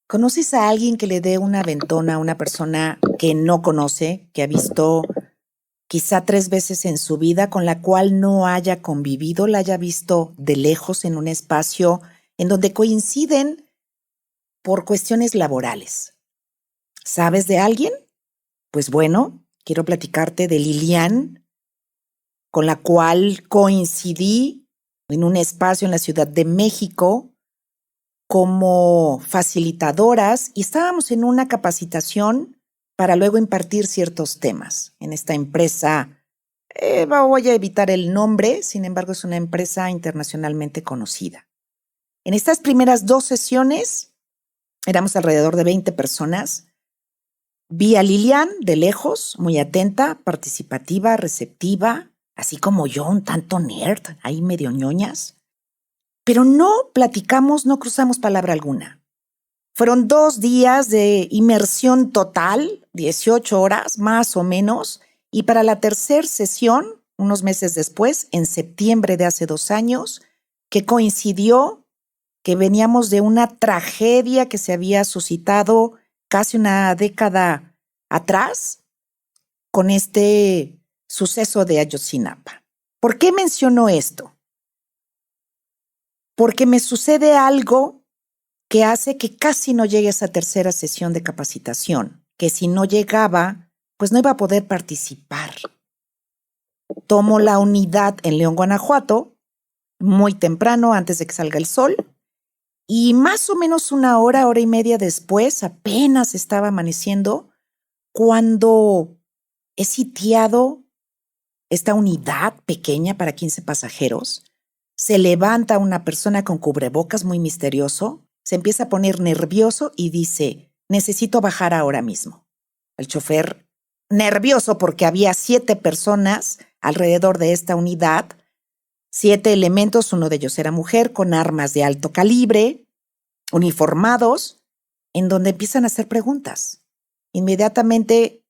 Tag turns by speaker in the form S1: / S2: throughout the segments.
S1: ¿Conoces a alguien que le dé una aventona a una persona que no conoce, que ha visto quizá 3 veces en su vida, con la cual no haya convivido, la haya visto de lejos en un espacio en donde coinciden por cuestiones laborales? ¿Sabes de alguien? Pues bueno, quiero platicarte de Lilian, con la cual coincidí en un espacio en la Ciudad de México como facilitadoras y estábamos en una capacitación para luego impartir ciertos temas en esta empresa. Voy a evitar el nombre, sin embargo es una empresa internacionalmente conocida. En estas primeras 2 sesiones, éramos alrededor de 20 personas. Vi a Lilian de lejos, muy atenta, participativa, receptiva, así como yo, un tanto nerd, ahí medio ñoñas. Pero no platicamos, no cruzamos palabra alguna. Fueron 2 días de inmersión total, 18 horas más o menos, y para la tercera sesión, unos meses después, en septiembre de hace 2 años, que coincidió que veníamos de una tragedia que se había suscitado casi una década atrás con este suceso de Ayotzinapa. ¿Por qué menciono esto? Porque me sucede algo que hace que casi no llegue a esa tercera sesión de capacitación, que si no llegaba, pues no iba a poder participar. Tomo la unidad en León, Guanajuato, muy temprano, antes de que salga el sol, y más o menos una hora, hora y media después, apenas estaba amaneciendo, cuando he sitiado esta unidad pequeña para 15 pasajeros, se levanta una persona con cubrebocas muy misterioso, se empieza a poner nervioso y dice, necesito bajar ahora mismo. El chofer, nervioso porque había 7 personas alrededor de esta unidad, 7 elementos, uno de ellos era mujer, con armas de alto calibre, uniformados, en donde empiezan a hacer preguntas. Inmediatamente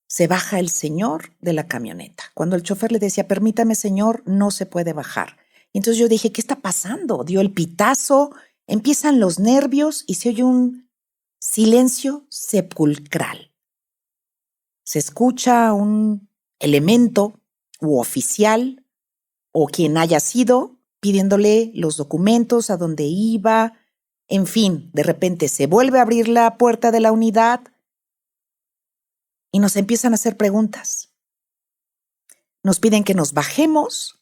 S1: se baja el señor de la camioneta. Cuando el chofer le decía, permítame señor, no se puede bajar. Entonces yo dije, ¿qué está pasando? Dio el pitazo, empiezan los nervios y se oye un silencio sepulcral. Se escucha un elemento u oficial o quien haya sido pidiéndole los documentos, a dónde iba. En fin, de repente se vuelve a abrir la puerta de la unidad y nos empiezan a hacer preguntas. Nos piden que nos bajemos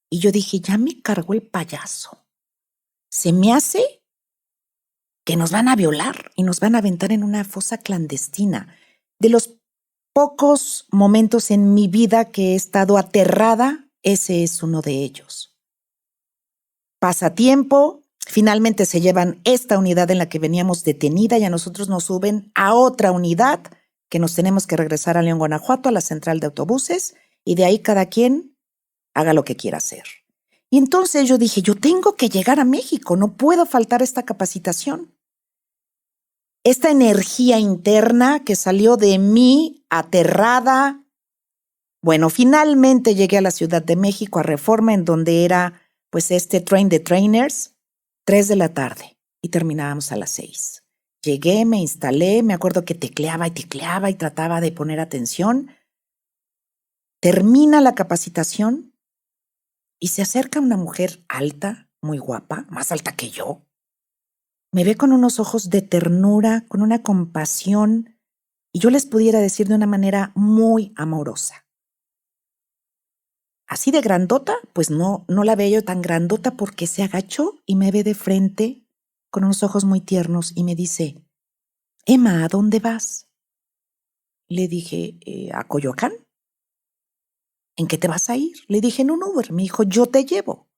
S1: y yo dije, ya me cargó el payaso. Se me hace que nos van a violar y nos van a aventar en una fosa clandestina. De los pocos momentos en mi vida que he estado aterrada, ese es uno de ellos. Pasa tiempo, finalmente se llevan esta unidad en la que veníamos detenida y a nosotros nos suben a otra unidad que nos tenemos que regresar a León, Guanajuato, a la central de autobuses, y de ahí cada quien haga lo que quiera hacer. Y entonces yo dije, yo tengo que llegar a México, no puedo faltar esta capacitación. Esta energía interna que salió de mí, aterrada. Bueno, finalmente llegué a la Ciudad de México, a Reforma, en donde era pues este train de trainers, 3 de la tarde y terminábamos a las 6. Llegué, me instalé, me acuerdo que tecleaba y trataba de poner atención. Termina la capacitación y se acerca una mujer alta, muy guapa, más alta que yo. Me ve con unos ojos de ternura, con una compasión, y yo les pudiera decir de una manera muy amorosa. Así de grandota, pues no la veo yo tan grandota porque se agachó y me ve de frente con unos ojos muy tiernos y me dice, Emma, ¿a dónde vas? Le dije, a Coyoacán. ¿En qué te vas a ir? Le dije, en un Uber. Me dijo, yo te llevo.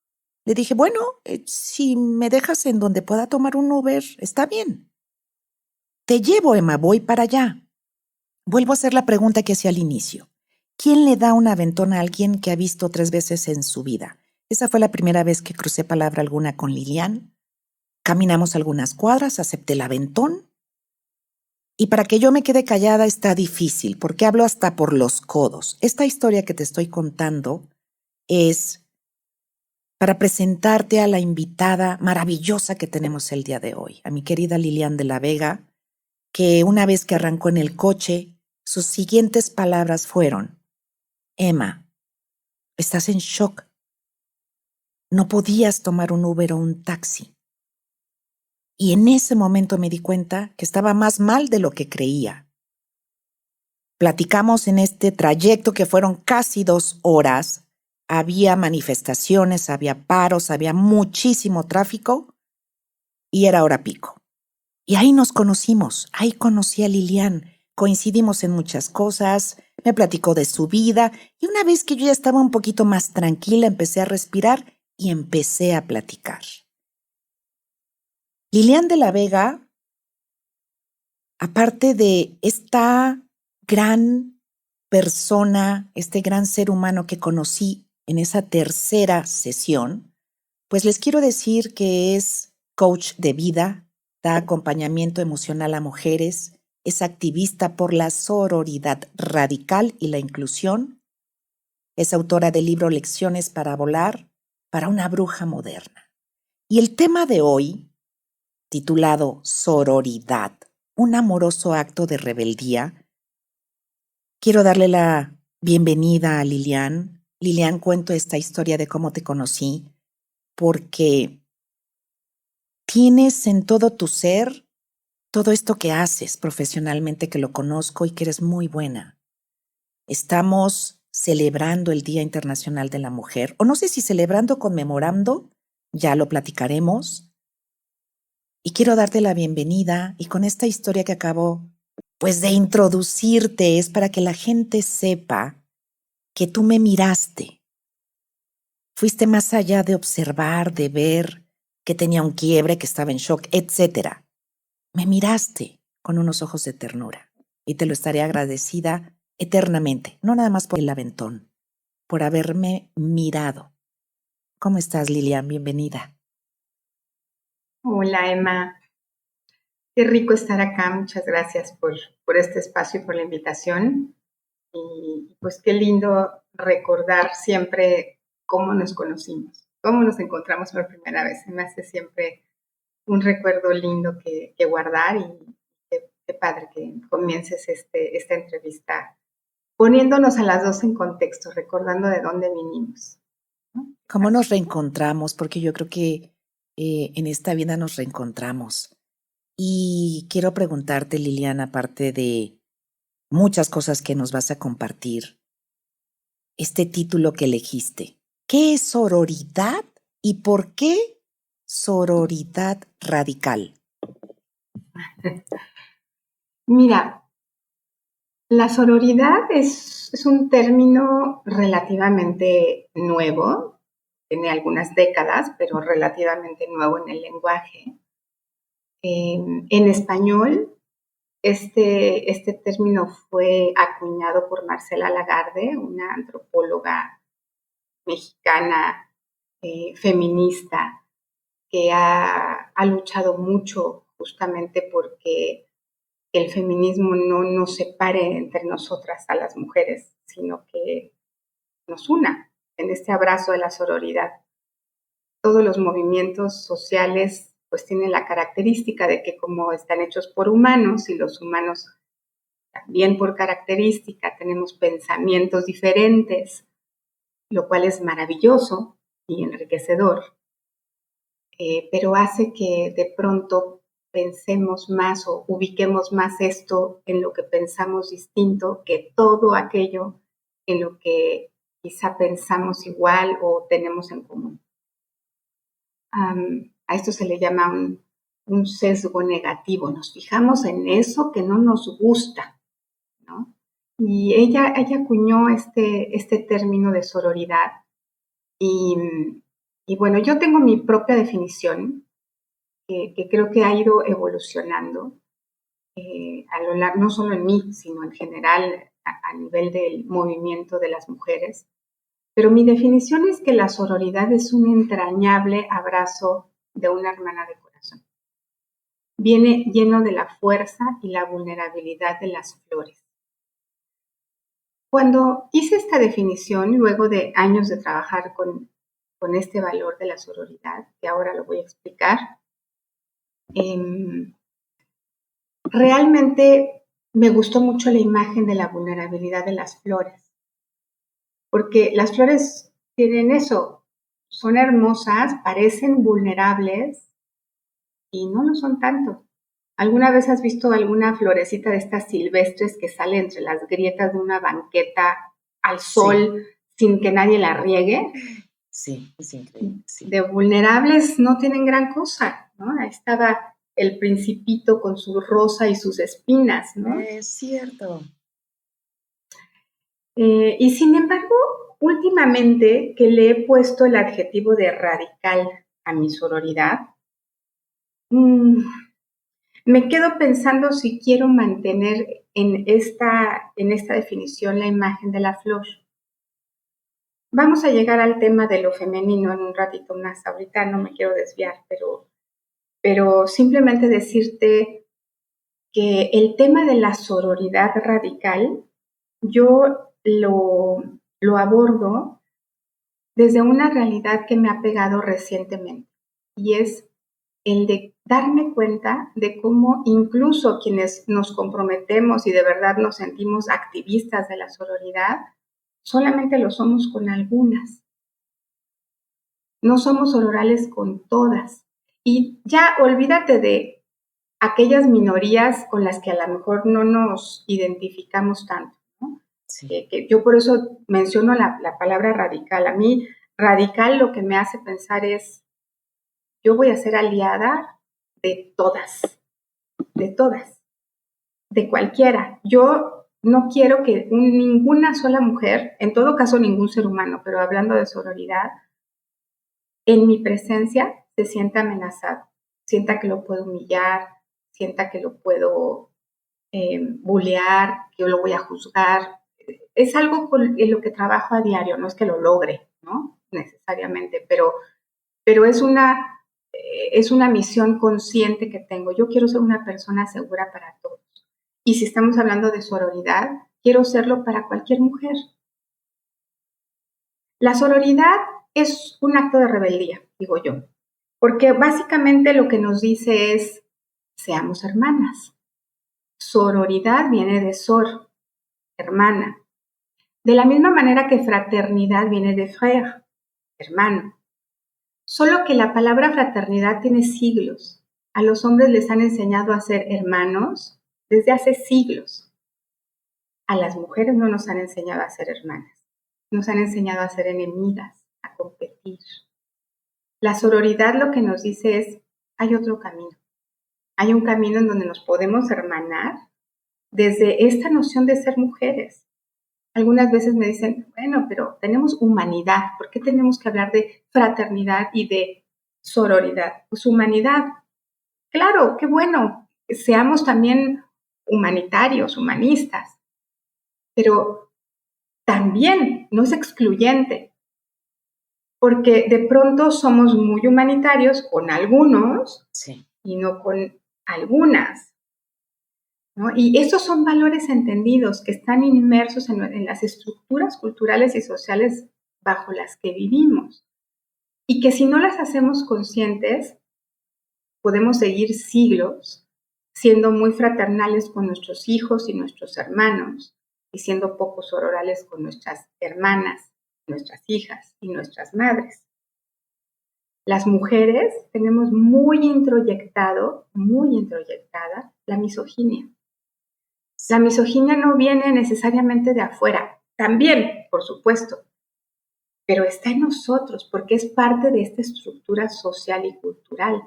S1: Le dije, bueno, si me dejas en donde pueda tomar un Uber, está bien. Te llevo, Emma, voy para allá. Vuelvo a hacer la pregunta que hacía al inicio. ¿Quién le da un aventón a alguien que ha visto 3 veces en su vida? Esa fue la primera vez que crucé palabra alguna con Lilian. Caminamos algunas cuadras, acepté el aventón. Y para que yo me quede callada está difícil, porque hablo hasta por los codos. Esta historia que te estoy contando es para presentarte a la invitada maravillosa que tenemos el día de hoy, a mi querida Lilian de la Vega, que una vez que arrancó en el coche, sus siguientes palabras fueron: Emma, estás en shock. No podías tomar un Uber o un taxi. Y en ese momento me di cuenta que estaba más mal de lo que creía. Platicamos en este trayecto que fueron casi 2 horas. Había manifestaciones, había paros, había muchísimo tráfico y era hora pico. Y ahí nos conocimos, ahí conocí a Lilian, coincidimos en muchas cosas, me platicó de su vida y una vez que yo ya estaba un poquito más tranquila, empecé a respirar y empecé a platicar. Lilian de la Vega, aparte de esta gran persona, este gran ser humano que conocí en esa tercera sesión, pues les quiero decir que es coach de vida, da acompañamiento emocional a mujeres, es activista por la sororidad radical y la inclusión, es autora del libro Lecciones para volar para una bruja moderna. Y el tema de hoy, titulado Sororidad, un amoroso acto de rebeldía, quiero darle la bienvenida a Lilian. Lilian, cuento esta historia de cómo te conocí, porque tienes en todo tu ser todo esto que haces profesionalmente, que lo conozco y que eres muy buena. Estamos celebrando el Día Internacional de la Mujer, o no sé si celebrando o conmemorando, ya lo platicaremos. Y quiero darte la bienvenida y con esta historia que acabo pues de introducirte es para que la gente sepa que tú me miraste. Fuiste más allá de observar, de ver que tenía un quiebre, que estaba en shock, etcétera. Me miraste con unos ojos de ternura y te lo estaré agradecida eternamente, no nada más por el aventón, por haberme mirado. ¿Cómo estás, Lilian? Bienvenida.
S2: Hola, Emma. Qué rico estar acá. Muchas gracias por este espacio y por la invitación. Y pues qué lindo recordar siempre cómo nos conocimos, cómo nos encontramos por primera vez. Se me hace siempre un recuerdo lindo que guardar y qué padre que comiences esta entrevista poniéndonos a las dos en contexto, recordando de dónde vinimos, ¿no?
S1: ¿Cómo nos reencontramos? Porque yo creo que en esta vida nos reencontramos. Y quiero preguntarte, Liliana, aparte de muchas cosas que nos vas a compartir, este título que elegiste, ¿qué es sororidad y por qué sororidad radical?
S2: Mira, la sororidad es un término relativamente nuevo, tiene algunas décadas, pero relativamente nuevo en el lenguaje. En español, este término fue acuñado por Marcela Lagarde, una antropóloga mexicana feminista que ha luchado mucho justamente porque el feminismo no nos separe entre nosotras a las mujeres, sino que nos una en este abrazo de la sororidad. Todos los movimientos sociales pues tienen la característica de que como están hechos por humanos y los humanos también por característica tenemos pensamientos diferentes, lo cual es maravilloso y enriquecedor, pero hace que de pronto pensemos más o ubiquemos más esto en lo que pensamos distinto que todo aquello en lo que quizá pensamos igual o tenemos en común. A esto se le llama un sesgo negativo. Nos fijamos en eso que no nos gusta, ¿no? Y ella acuñó este término de sororidad y bueno, yo tengo mi propia definición que creo que ha ido evolucionando a lo largo, no solo en mí, sino en general a nivel del movimiento de las mujeres. Pero mi definición es que la sororidad es un entrañable abrazo de una hermana de corazón. Viene lleno de la fuerza y la vulnerabilidad de las flores. Cuando hice esta definición, luego de años de trabajar con con este valor de la sororidad, que ahora lo voy a explicar. Realmente me gustó mucho la imagen de la vulnerabilidad de las flores, porque las flores tienen eso, son hermosas, parecen vulnerables y no lo son tanto. ¿Alguna vez has visto alguna florecita de estas silvestres que sale entre las grietas de una banqueta al sol sin que nadie la riegue?
S1: Sí, es increíble. Sí.
S2: De vulnerables no tienen gran cosa, ¿no? Ahí estaba el principito con su rosa y sus espinas, ¿no?
S1: Es cierto.
S2: Y sin embargo, últimamente que le he puesto el adjetivo de radical a mi sororidad, me quedo pensando si quiero mantener en esta definición la imagen de la flor. Vamos a llegar al tema de lo femenino en un ratito más. Ahorita no me quiero desviar, pero simplemente decirte que el tema de la sororidad radical, yo lo abordo desde una realidad que me ha pegado recientemente, y es el de darme cuenta de cómo incluso quienes nos comprometemos y de verdad nos sentimos activistas de la sororidad, solamente lo somos con algunas. No somos sororales con todas. Y ya olvídate de aquellas minorías con las que a lo mejor no nos identificamos tanto, ¿no?
S1: Sí.
S2: Que yo por eso menciono la palabra radical. A mí, radical lo que me hace pensar es, yo voy a ser aliada de todas, de cualquiera. Yo no quiero que ninguna sola mujer, en todo caso ningún ser humano, pero hablando de sororidad, en mi presencia se sienta amenazado, sienta que lo puedo humillar, sienta que lo puedo bullear, que yo lo voy a juzgar. Es algo en lo que trabajo a diario, no es que lo logre, ¿no? Necesariamente, pero es una misión consciente que tengo. Yo quiero ser una persona segura para todos. Y si estamos hablando de sororidad, quiero serlo para cualquier mujer. La sororidad es un acto de rebeldía, digo yo, porque básicamente lo que nos dice es, seamos hermanas. Sororidad viene de sor, hermana. De la misma manera que fraternidad viene de frère, hermano. Solo que la palabra fraternidad tiene siglos. A los hombres les han enseñado a ser hermanos desde hace siglos. A las mujeres no nos han enseñado a ser hermanas. Nos han enseñado a ser enemigas, a competir. La sororidad lo que nos dice es, hay otro camino. Hay un camino en donde nos podemos hermanar desde esta noción de ser mujeres. Algunas veces me dicen, bueno, pero tenemos humanidad, ¿por qué tenemos que hablar de fraternidad y de sororidad? Pues humanidad. Claro, qué bueno, seamos también humanitarios, humanistas, pero también no es excluyente, porque de pronto somos muy humanitarios con algunos y no con algunas, ¿no? Y esos son valores entendidos que están inmersos en las estructuras culturales y sociales bajo las que vivimos, y que si no las hacemos conscientes, podemos seguir siglos siendo muy fraternales con nuestros hijos y nuestros hermanos y siendo poco sororales con nuestras hermanas, nuestras hijas y nuestras madres. Las mujeres tenemos muy introyectada la misoginia. La misoginia no viene necesariamente de afuera, también, por supuesto, pero está en nosotros porque es parte de esta estructura social y cultural.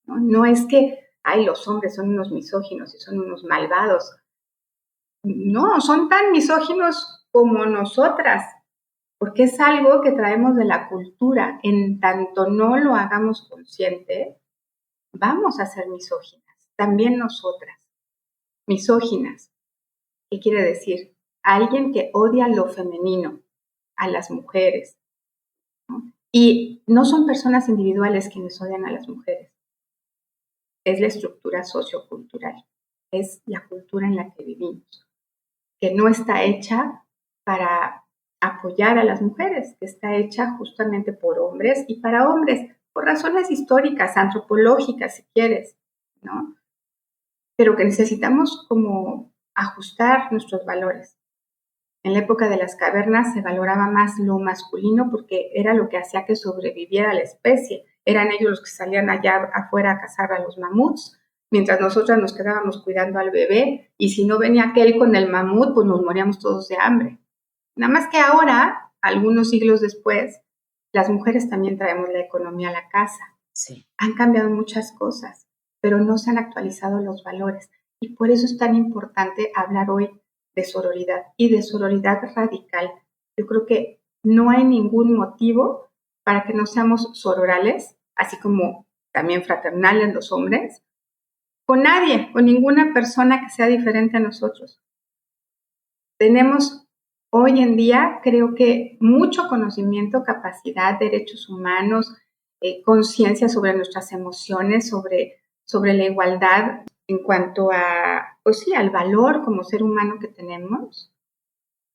S2: No es que, ay, los hombres son unos misóginos y son unos malvados. No, son tan misóginos como nosotras, porque es algo que traemos de la cultura. En tanto no lo hagamos consciente, vamos a ser misóginas, también nosotras. Misóginas, ¿qué quiere decir? Alguien que odia lo femenino, a las mujeres, ¿no? Y no son personas individuales quienes odian a las mujeres. Es la estructura sociocultural, es la cultura en la que vivimos, que no está hecha para apoyar a las mujeres, que está hecha justamente por hombres y para hombres, por razones históricas, antropológicas, si quieres, ¿no? Pero que necesitamos como ajustar nuestros valores. En la época de las cavernas se valoraba más lo masculino porque era lo que hacía que sobreviviera la especie. Eran ellos los que salían allá afuera a cazar a los mamuts, mientras nosotras nos quedábamos cuidando al bebé, y si no venía aquel con el mamut, pues nos moríamos todos de hambre. Nada más que ahora, algunos siglos después, las mujeres también traemos la economía a la casa.
S1: Sí.
S2: Han cambiado muchas cosas, pero no se han actualizado los valores. Y por eso es tan importante hablar hoy de sororidad y de sororidad radical. Yo creo que no hay ningún motivo para que no seamos sororales, así como también fraternales los hombres, con nadie, con ninguna persona que sea diferente a nosotros. Tenemos hoy en día, creo que mucho conocimiento, capacidad, derechos humanos, conciencia sobre nuestras emociones, sobre la igualdad en cuanto a, pues sí, al valor como ser humano que tenemos,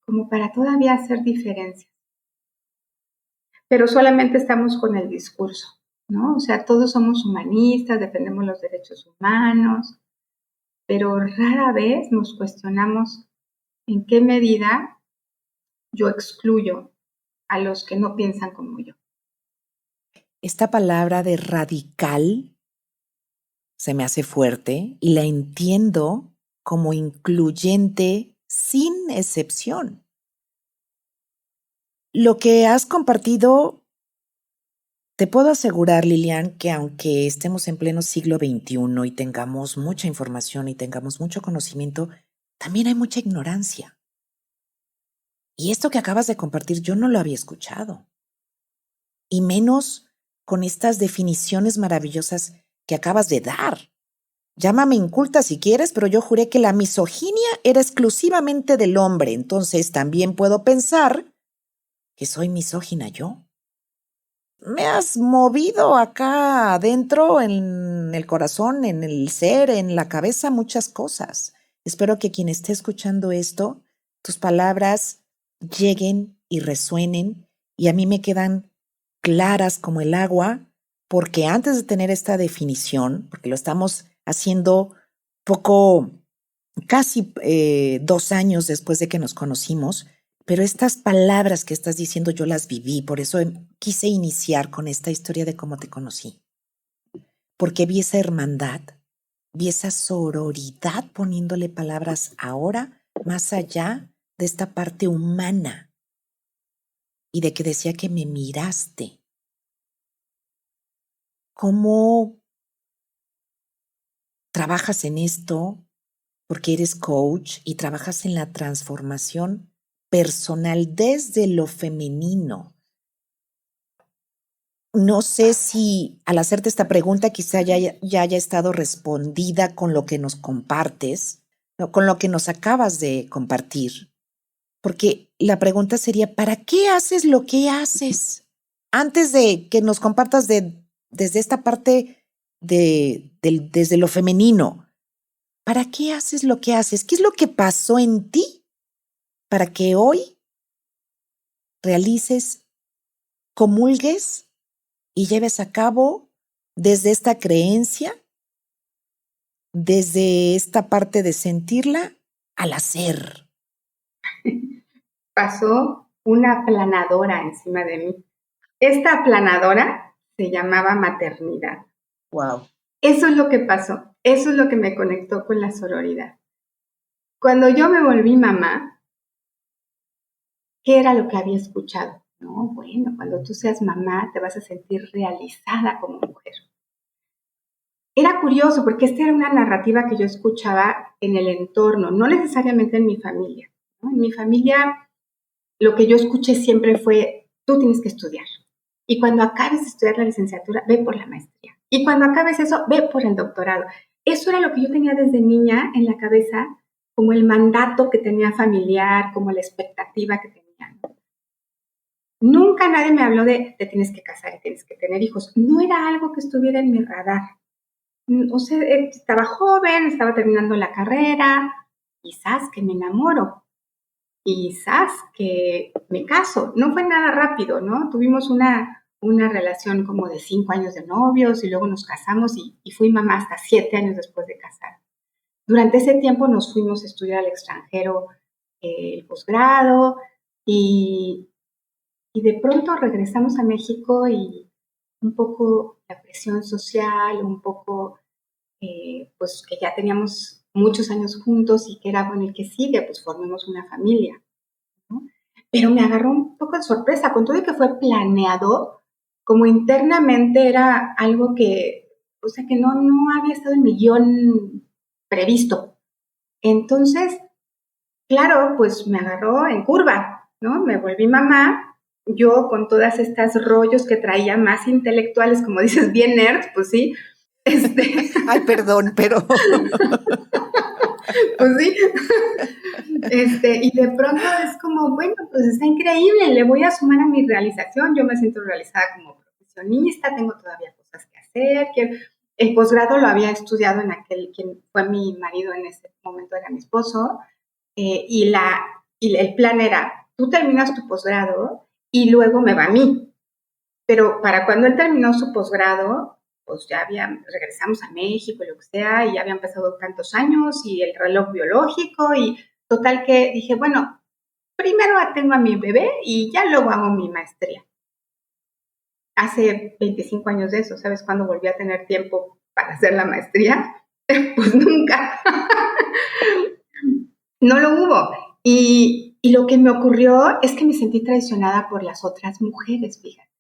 S2: como para todavía hacer diferencias. Pero solamente estamos con el discurso, ¿no? O sea, todos somos humanistas, defendemos los derechos humanos, pero rara vez nos cuestionamos en qué medida yo excluyo a los que no piensan como yo.
S1: Esta palabra de radical se me hace fuerte y la entiendo como incluyente sin excepción. Lo que has compartido, te puedo asegurar, Lilian, que aunque estemos en pleno siglo XXI y tengamos mucha información y tengamos mucho conocimiento, también hay mucha ignorancia. Y esto que acabas de compartir yo no lo había escuchado. Y menos con estas definiciones maravillosas que acabas de dar. Llámame inculta si quieres, pero yo juré que la misoginia era exclusivamente del hombre, entonces también puedo pensar que soy misógina yo. Me has movido acá adentro, en el corazón, en el ser, en la cabeza, muchas cosas. Espero que quien esté escuchando esto, tus palabras lleguen y resuenen y a mí me quedan claras como el agua, porque antes de tener esta definición, porque lo estamos haciendo poco, casi 2 años después de que nos conocimos, pero estas palabras que estás diciendo yo las viví, por eso quise iniciar con esta historia de cómo te conocí, porque vi esa hermandad, vi esa sororidad poniéndole palabras ahora más allá de esta parte humana y de que decía que me miraste. ¿Cómo trabajas en esto? Porque eres coach y trabajas en la transformación personal desde lo femenino. No sé si al hacerte esta pregunta quizá ya haya estado respondida con lo que nos compartes, ¿no? Con lo que nos acabas de compartir. Porque la pregunta sería, ¿para qué haces lo que haces? Antes de que nos compartas desde esta parte desde lo femenino, ¿para qué haces lo que haces? ¿Qué es lo que pasó en ti para que hoy realices, comulgues y lleves a cabo desde esta creencia, desde esta parte de sentirla al hacer?
S2: Pasó una aplanadora encima de mí. Esta aplanadora se llamaba maternidad.
S1: Wow.
S2: Eso es lo que pasó. Eso es lo que me conectó con la sororidad. Cuando yo me volví mamá, ¿qué era lo que había escuchado? No, bueno, cuando tú seas mamá te vas a sentir realizada como mujer. Era curioso porque esta era una narrativa que yo escuchaba en el entorno, no necesariamente en mi familia, ¿no? En mi familia lo que yo escuché siempre fue, tú tienes que estudiar. Y cuando acabes de estudiar la licenciatura, ve por la maestría. Y cuando acabes eso, ve por el doctorado. Eso era lo que yo tenía desde niña en la cabeza, como el mandato que tenía familiar, como la expectativa que tenía, ¿no? Nunca nadie me habló de te tienes que casar y tienes que tener hijos. No era algo que estuviera en mi radar. O sea, estaba joven, estaba terminando la carrera, quizás que me enamoro. y ¡zas! Que me caso. No fue nada rápido, ¿no? Tuvimos una relación como de 5 años de novios y luego nos casamos y fui mamá hasta 7 años después de casar. Durante ese tiempo nos fuimos a estudiar al extranjero el posgrado y de pronto regresamos a México y un poco la presión social, un poco pues que ya teníamos muchos años juntos y que era, bueno, ¿y qué sigue? Pues formemos una familia, ¿no? Pero me agarró un poco de sorpresa, con todo y que fue planeado, como internamente era algo que, o sea, que no había estado en mi guión previsto. Entonces, claro, pues me agarró en curva, ¿no? Me volví mamá, yo con todas estas rollos que traía más intelectuales, como dices, bien nerd, pues sí.
S1: Ay, perdón, pero...
S2: Pues sí. Y de pronto es como, bueno, pues está increíble, le voy a sumar a mi realización, yo me siento realizada como profesionista, tengo todavía cosas que hacer, el posgrado lo había estudiado en quien fue mi marido en ese momento, era mi esposo, y el plan era, tú terminas tu posgrado y luego me va a mí. Pero para cuando él terminó su posgrado, pues ya regresamos a México y lo que sea, y ya habían pasado tantos años y el reloj biológico y total que dije, bueno, primero tengo a mi bebé y ya luego hago mi maestría. Hace 25 años de eso, ¿sabes cuándo volví a tener tiempo para hacer la maestría? Pues nunca. No lo hubo. Y lo que me ocurrió es que me sentí traicionada por las otras mujeres, fíjate.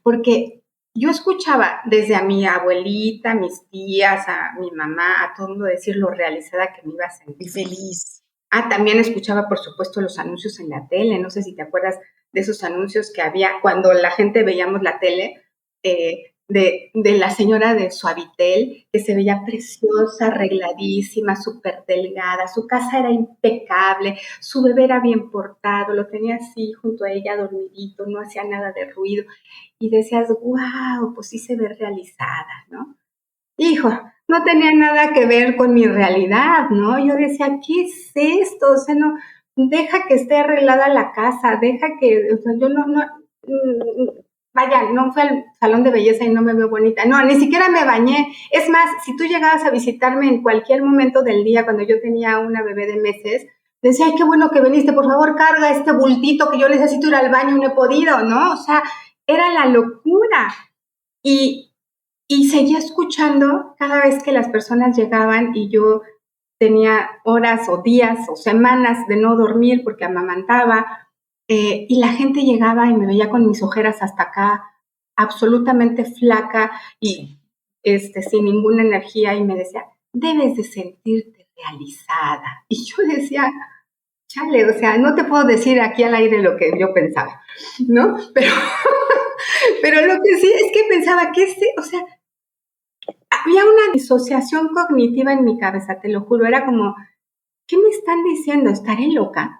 S2: Porque yo escuchaba desde a mi abuelita, a mis tías, a mi mamá, a todo el mundo decir lo realizada que me iba a sentir.
S1: Feliz.
S2: También escuchaba, por supuesto, los anuncios en la tele. No sé si te acuerdas de esos anuncios que había cuando la gente veíamos la tele, de la señora de Suavitel, que se veía preciosa, arregladísima, súper delgada, su casa era impecable, su bebé era bien portado, lo tenía así junto a ella dormidito, no hacía nada de ruido. Y decías, wow, pues sí se ve realizada, ¿no? Hijo, no tenía nada que ver con mi realidad, ¿no? Yo decía, ¿qué es esto? O sea, no, deja que esté arreglada la casa, deja que, o sea, yo vaya, no fui al salón de belleza y no me veo bonita. No, ni siquiera me bañé. Es más, si tú llegabas a visitarme en cualquier momento del día, cuando yo tenía una bebé de meses, decía, ay, qué bueno que viniste, por favor, carga este bultito que yo necesito ir al baño y no he podido, ¿no? O sea, era la locura. Y seguía escuchando cada vez que las personas llegaban y yo tenía horas o días o semanas de no dormir porque amamantaba, y la gente llegaba y me veía con mis ojeras hasta acá, absolutamente flaca y sin ninguna energía, y me decía, debes de sentirte realizada. Y yo decía, chale, o sea, no te puedo decir aquí al aire lo que yo pensaba, ¿no? Pero lo que sí es que pensaba que o sea, había una disociación cognitiva en mi cabeza, te lo juro, era como, ¿qué me están diciendo? ¿Estaré loca?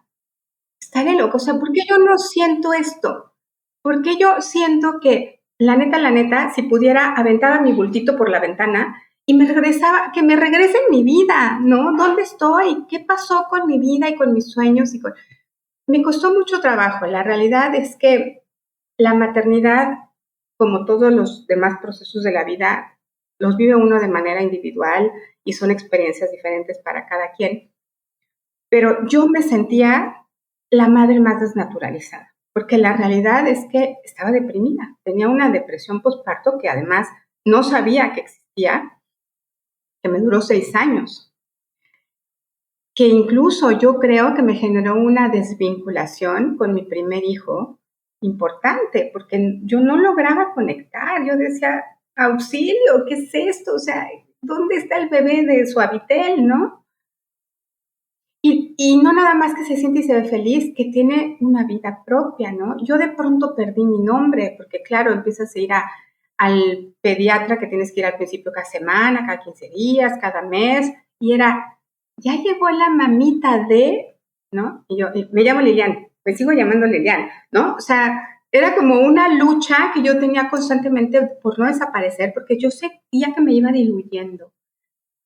S2: ¿Estaré loca? O sea, ¿por qué yo no siento esto? ¿Por qué yo siento que, la neta, si pudiera, aventaba mi bultito por la ventana y me regresaba, que me regrese en mi vida, ¿no? ¿Dónde estoy? ¿Qué pasó con mi vida y con mis sueños? Me costó mucho trabajo. La realidad es que la maternidad, como todos los demás procesos de la vida, los vive uno de manera individual y son experiencias diferentes para cada quien. Pero yo me sentía la madre más desnaturalizada, porque la realidad es que estaba deprimida. Tenía una depresión postparto que además no sabía que existía, que me duró 6 años, que incluso yo creo que me generó una desvinculación con mi primer hijo importante, porque yo no lograba conectar. Yo decía, auxilio, ¿qué es esto? O sea, ¿dónde está el bebé de Suavitel, no? Y no nada más que se siente y se ve feliz, que tiene una vida propia, ¿no? Yo de pronto perdí mi nombre, porque claro, empiezas a ir al pediatra que tienes que ir al principio cada semana, cada 15 días, cada mes, y era, ya llegó la mamita de, ¿no? Y yo, me llamo Lilian, me sigo llamando Lilian, ¿no? O sea, era como una lucha que yo tenía constantemente por no desaparecer, porque yo sentía que me iba diluyendo.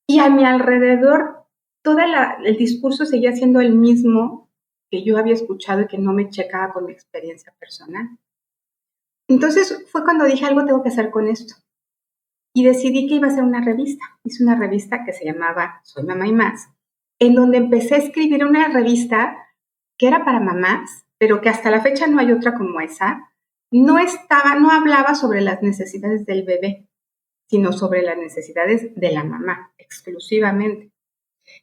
S2: Y a mi alrededor, todo el discurso seguía siendo el mismo, que yo había escuchado y que no me checaba con mi experiencia personal. Entonces fue cuando dije, algo tengo que hacer con esto. Y decidí que iba a hacer una revista. Hice una revista que se llamaba Soy Mamá y Más, en donde empecé a escribir una revista que era para mamás, pero que hasta la fecha no hay otra como esa. No hablaba sobre las necesidades del bebé, sino sobre las necesidades de la mamá, exclusivamente.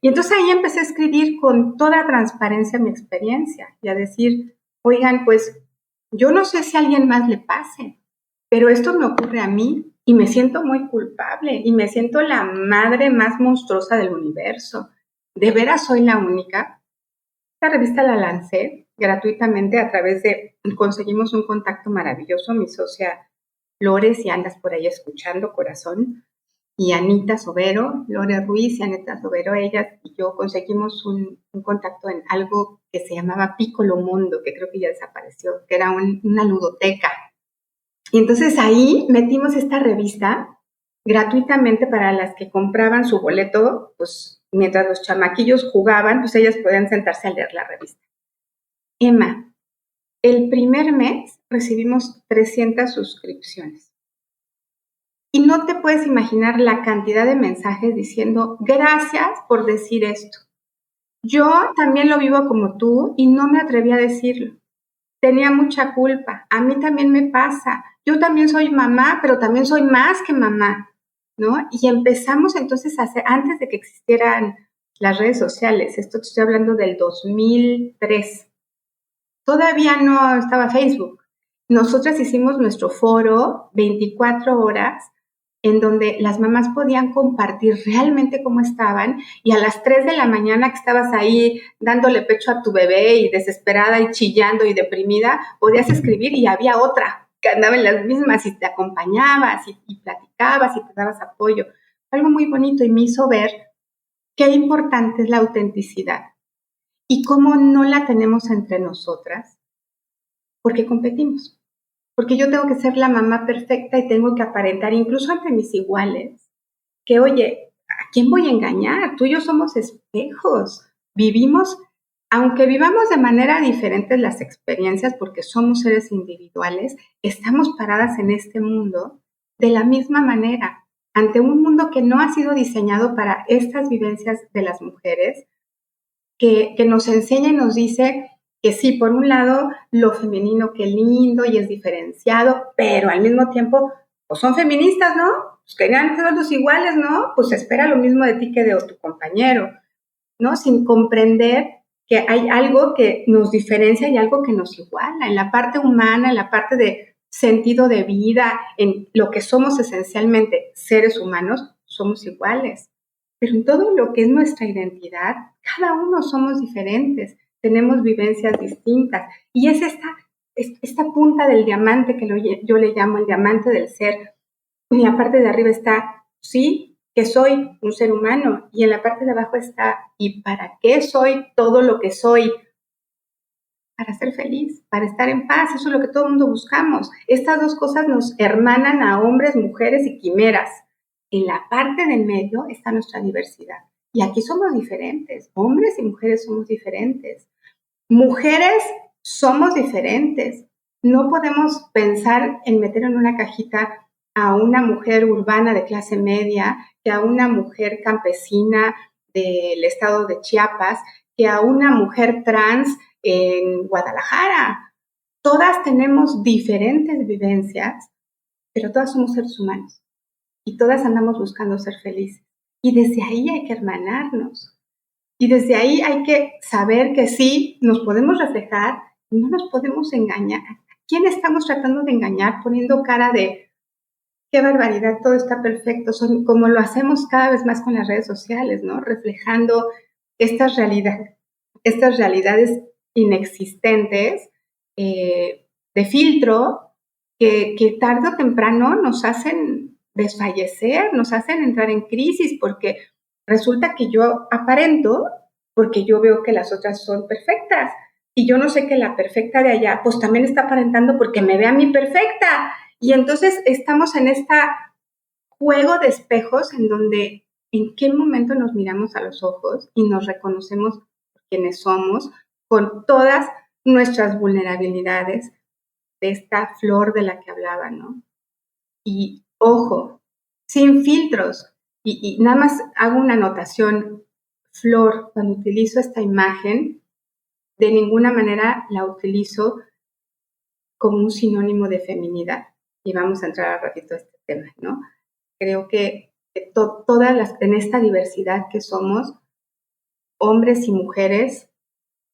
S2: Y entonces ahí empecé a escribir con toda transparencia mi experiencia y a decir, oigan, pues yo no sé si a alguien más le pase, pero esto me ocurre a mí y me siento muy culpable y me siento la madre más monstruosa del universo. ¿De veras soy la única? Esta revista la lancé gratuitamente conseguimos un contacto maravilloso, mi socia Lore, si andas por ahí escuchando, corazón, y Anita Sobero, Lore Ruiz y Anita Sobero, ellas y yo conseguimos un contacto en algo que se llamaba Piccolo Mundo, que creo que ya desapareció, que era una ludoteca. Y entonces ahí metimos esta revista gratuitamente para las que compraban su boleto, pues mientras los chamaquillos jugaban, pues ellas podían sentarse a leer la revista. Emma, el primer mes recibimos 300 suscripciones. Y no te puedes imaginar la cantidad de mensajes diciendo, gracias por decir esto. Yo también lo vivo como tú y no me atreví a decirlo. Tenía mucha culpa. A mí también me pasa. Yo también soy mamá, pero también soy más que mamá, ¿no? Y empezamos entonces a hacer, antes de que existieran las redes sociales, esto te estoy hablando del 2003, todavía no estaba Facebook. Nosotras hicimos nuestro foro 24 horas en donde las mamás podían compartir realmente cómo estaban y a las 3 de la mañana que estabas ahí dándole pecho a tu bebé y desesperada y chillando y deprimida, podías escribir y había otra que andaba en las mismas y te acompañabas y platicabas y te dabas apoyo. Algo muy bonito y me hizo ver qué importante es la autenticidad y cómo no la tenemos entre nosotras porque competimos. Porque yo tengo que ser la mamá perfecta y tengo que aparentar, incluso ante mis iguales, que, oye, ¿a quién voy a engañar? Tú y yo somos espejos. Aunque vivamos de manera diferente las experiencias, porque somos seres individuales, estamos paradas en este mundo de la misma manera, ante un mundo que no ha sido diseñado para estas vivencias de las mujeres, que nos enseña y nos dice que sí, por un lado, lo femenino, qué lindo y es diferenciado, pero al mismo tiempo, pues son feministas, ¿no? Pues querían todos iguales, ¿no? Pues espera lo mismo de ti que de tu compañero, ¿no? Sin comprender que hay algo que nos diferencia y algo que nos iguala, en la parte humana, en la parte de sentido de vida, en lo que somos esencialmente seres humanos, somos iguales. Pero en todo lo que es nuestra identidad, cada uno somos diferentes, tenemos vivencias distintas. Y es esta punta del diamante que yo le llamo el diamante del ser. En la parte de arriba está, sí, que soy un ser humano. Y en la parte de abajo está, ¿y para qué soy todo lo que soy? Para ser feliz, para estar en paz. Eso es lo que todo el mundo buscamos. Estas dos cosas nos hermanan a hombres, mujeres y quimeras. En la parte del medio está nuestra diversidad. Y aquí somos diferentes. Hombres y mujeres somos diferentes. Mujeres somos diferentes. No podemos pensar en meter en una cajita a una mujer urbana de clase media, que a una mujer campesina del estado de Chiapas, que a una mujer trans en Guadalajara. Todas tenemos diferentes vivencias, pero todas somos seres humanos y todas andamos buscando ser felices. Y desde ahí hay que hermanarnos. Y desde ahí hay que saber que sí, nos podemos reflejar y no nos podemos engañar. ¿A quién estamos tratando de engañar poniendo cara de qué barbaridad, todo está perfecto? Como lo hacemos cada vez más con las redes sociales, ¿no? Reflejando estas realidades inexistentes de filtro que tarde o temprano nos hacen desfallecer, nos hacen entrar en crisis porque resulta que yo aparento porque yo veo que las otras son perfectas y yo no sé que la perfecta de allá pues también está aparentando porque me ve a mí perfecta y entonces estamos en este juego de espejos en donde en qué momento nos miramos a los ojos y nos reconocemos quienes somos con todas nuestras vulnerabilidades de esta flor de la que hablaba, ¿no? Y ojo, sin filtros. Y nada más hago una anotación, flor, cuando utilizo esta imagen, de ninguna manera la utilizo como un sinónimo de feminidad. Y vamos a entrar al ratito a este tema, ¿no? Creo que en esta diversidad que somos, hombres y mujeres,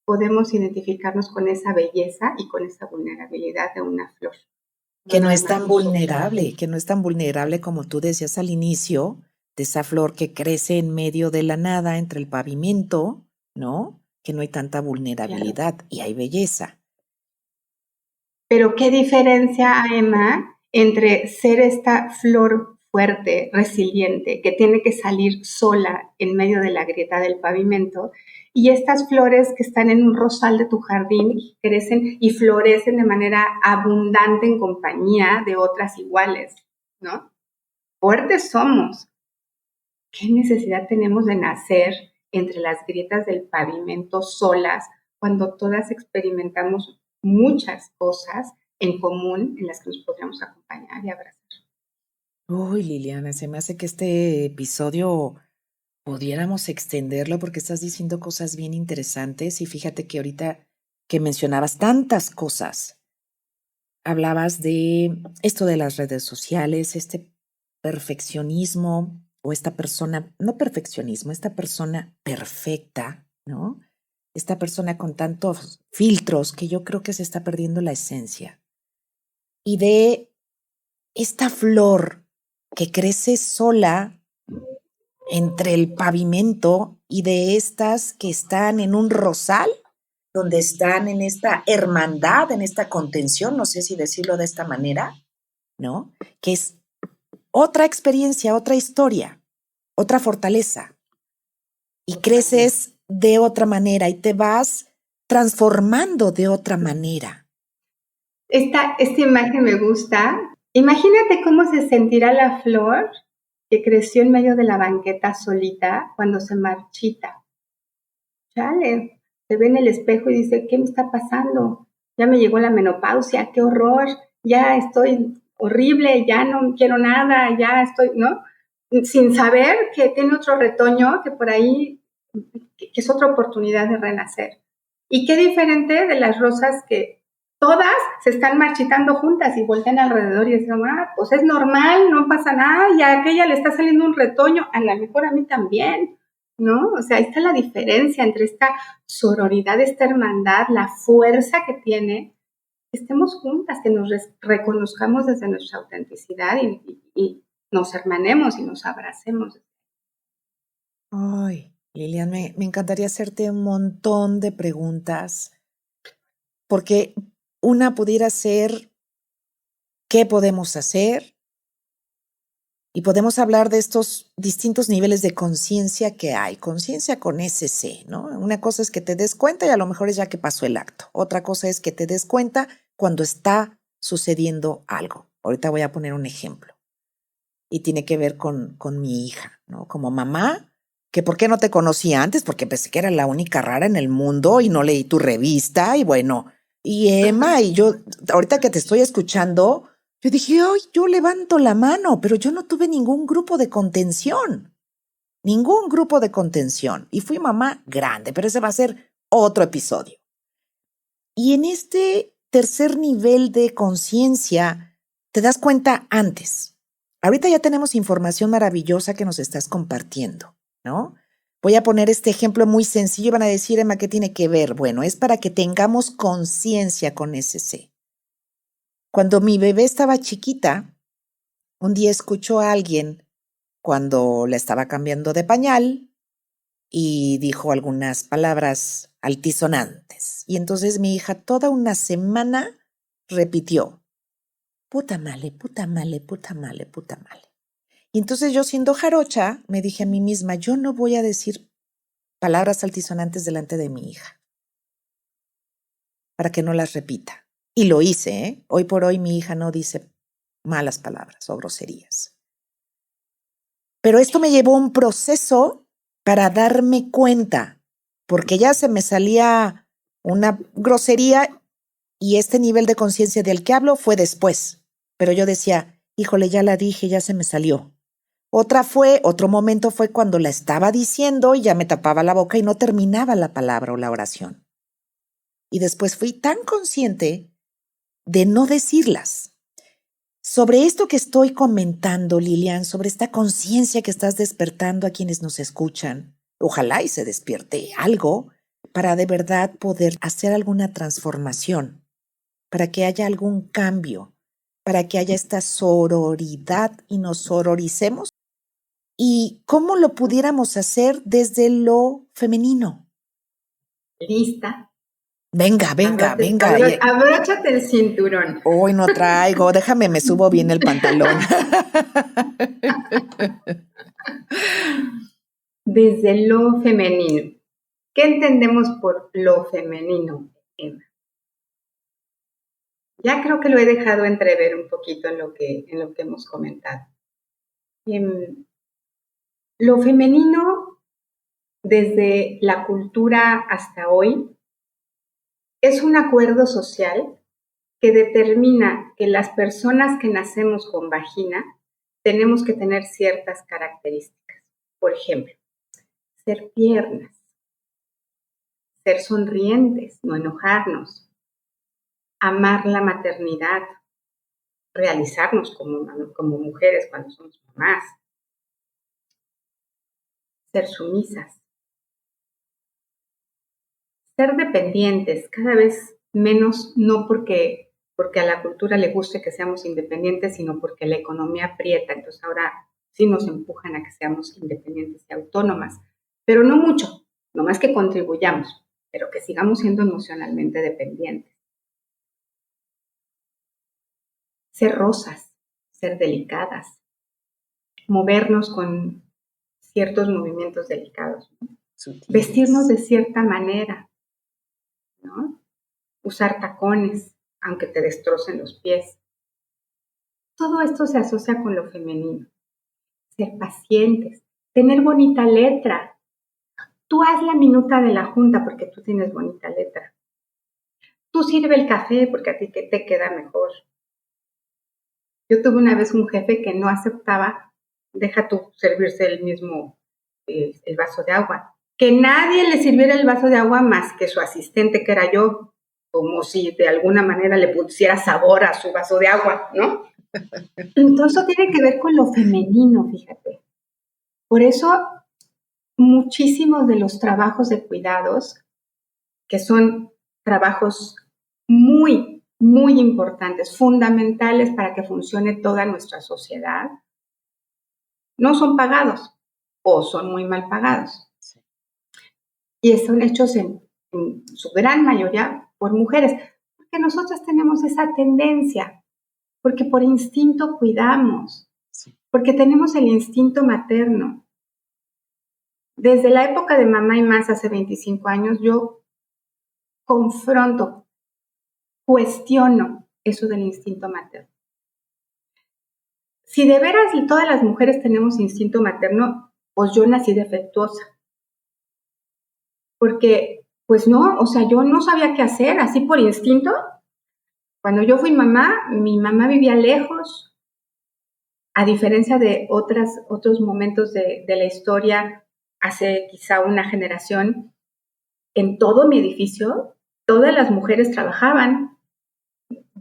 S2: podemos identificarnos con esa belleza y con esa vulnerabilidad de una flor.
S1: Que no es tan vulnerable, que no es tan vulnerable como tú decías al inicio, de esa flor que crece en medio de la nada, entre el pavimento, ¿no? Que no hay tanta vulnerabilidad, claro, y hay belleza.
S2: Pero qué diferencia, Emma, entre ser esta flor fuerte, resiliente, que tiene que salir sola en medio de la grieta del pavimento, y estas flores que están en un rosal de tu jardín y crecen y florecen de manera abundante en compañía de otras iguales, ¿no? Fuertes somos. ¿Qué necesidad tenemos de nacer entre las grietas del pavimento solas cuando todas experimentamos muchas cosas en común en las que nos podríamos acompañar y abrazar?
S1: Uy, Liliana, se me hace que este episodio pudiéramos extenderlo porque estás diciendo cosas bien interesantes y fíjate que ahorita que mencionabas tantas cosas, hablabas de esto de las redes sociales, este perfeccionismo o esta persona, no perfeccionismo, esta persona perfecta, ¿no? Esta persona con tantos filtros que yo creo que se está perdiendo la esencia. Y de esta flor que crece sola entre el pavimento y de estas que están en un rosal, donde están en esta hermandad, en esta contención, no sé si decirlo de esta manera, ¿no? Que es otra experiencia, otra historia, otra fortaleza. Y creces de otra manera y te vas transformando de otra manera.
S2: Esta imagen me gusta. Imagínate cómo se sentirá la flor que creció en medio de la banqueta solita cuando se marchita. Chale, se ve en el espejo y dice, ¿qué me está pasando? Ya me llegó la menopausia, qué horror, ya estoy horrible, ya no quiero nada, ya estoy, ¿no? Sin saber que tiene otro retoño que por ahí, que es otra oportunidad de renacer. Y qué diferente de las rosas que todas se están marchitando juntas y voltean alrededor y dicen, pues es normal, no pasa nada, y a aquella le está saliendo un retoño, a lo mejor a mí también, ¿no? O sea, ahí está la diferencia entre esta sororidad, esta hermandad, la fuerza que tiene, que estemos juntas, que nos reconozcamos desde nuestra autenticidad y nos hermanemos y nos abracemos.
S1: Ay, Lilian, me encantaría hacerte un montón de preguntas, porque una pudiera ser, ¿qué podemos hacer? Y podemos hablar de estos distintos niveles de conciencia que hay. Conciencia con SC, ¿no? Una cosa es que te des cuenta y a lo mejor es ya que pasó el acto. Otra cosa es que te des cuenta cuando está sucediendo algo. Ahorita voy a poner un ejemplo. Y tiene que ver con mi hija, ¿no? Como mamá, que ¿por qué no te conocía antes? Porque pensé que era la única rara en el mundo y no leí tu revista y bueno. Y Emma y yo, ahorita que te estoy escuchando, yo dije, ay, yo levanto la mano, pero yo no tuve ningún grupo de contención. Ningún grupo de contención. Y fui mamá grande, pero ese va a ser otro episodio. Y en este tercer nivel de conciencia, te das cuenta antes. Ahorita ya tenemos información maravillosa que nos estás compartiendo, ¿no? Voy a poner este ejemplo muy sencillo. Van a decir, Emma, ¿qué tiene que ver? Bueno, es para que tengamos conciencia con SC. Cuando mi bebé estaba chiquita, un día escuchó a alguien cuando la estaba cambiando de pañal y dijo algunas palabras altisonantes. Y entonces mi hija toda una semana repitió, puta male, puta male, puta male, puta male. Y entonces yo siendo jarocha me dije a mí misma, yo no voy a decir palabras altisonantes delante de mi hija para que no las repita. Y lo hice, ¿eh? Hoy por hoy mi hija no dice malas palabras o groserías. Pero esto me llevó a un proceso para darme cuenta, porque ya se me salía una grosería, y este nivel de conciencia del que hablo fue después. Pero yo decía, híjole, ya la dije, ya se me salió. Otro momento fue cuando la estaba diciendo y ya me tapaba la boca y no terminaba la palabra o la oración. Y después fui tan consciente de no decirlas. Sobre esto que estoy comentando, Lilian, sobre esta conciencia que estás despertando a quienes nos escuchan, ojalá y se despierte algo para de verdad poder hacer alguna transformación, para que haya algún cambio, para que haya esta sororidad y nos sororicemos. ¿Y cómo lo pudiéramos hacer desde lo femenino?
S2: ¿Lista?
S1: Venga.
S2: Abróchate el cinturón.
S1: Hoy no traigo, déjame, me subo bien el pantalón.
S2: Desde lo femenino. ¿Qué entendemos por lo femenino, Emma? Ya creo que lo he dejado entrever un poquito en lo que hemos comentado. Lo femenino, desde la cultura hasta hoy, es un acuerdo social que determina que las personas que nacemos con vagina tenemos que tener ciertas características. Por ejemplo, ser tiernas, ser sonrientes, no enojarnos, amar la maternidad, realizarnos como mujeres cuando somos mamás, ser sumisas, ser dependientes, cada vez menos, no porque a la cultura le guste que seamos independientes, sino porque la economía aprieta, entonces ahora sí nos empujan a que seamos independientes y autónomas, pero no mucho, no más que contribuyamos, pero que sigamos siendo emocionalmente dependientes. Ser rosas, ser delicadas, movernos con ciertos movimientos delicados, ¿no? Vestirnos de cierta manera, ¿no? Usar tacones, aunque te destrocen los pies. Todo esto se asocia con lo femenino. Ser pacientes, tener bonita letra. Tú haz la minuta de la junta porque tú tienes bonita letra. Tú sirve el café porque a ti te queda mejor. Yo tuve una vez un jefe que no aceptaba, deja tú servirse el mismo el vaso de agua, que nadie le sirviera el vaso de agua más que su asistente, que era yo, como si de alguna manera le pusiera sabor a su vaso de agua, ¿no? Entonces eso tiene que ver con lo femenino, fíjate. Por eso muchísimos de los trabajos de cuidados, que son trabajos muy, muy importantes, fundamentales para que funcione toda nuestra sociedad, no son pagados o son muy mal pagados. Sí. Y son hechos en su gran mayoría por mujeres, porque nosotras tenemos esa tendencia, porque por instinto cuidamos, sí, porque tenemos el instinto materno. Desde la época de Mamá y Más, hace 25 años, yo confronto, cuestiono eso del instinto materno. Si de veras todas las mujeres tenemos instinto materno, pues yo nací defectuosa. Porque, pues no, o sea, yo no sabía qué hacer, así por instinto. Cuando yo fui mamá, mi mamá vivía lejos, a diferencia de otros momentos de la historia, hace quizá una generación, en todo mi edificio, todas las mujeres trabajaban.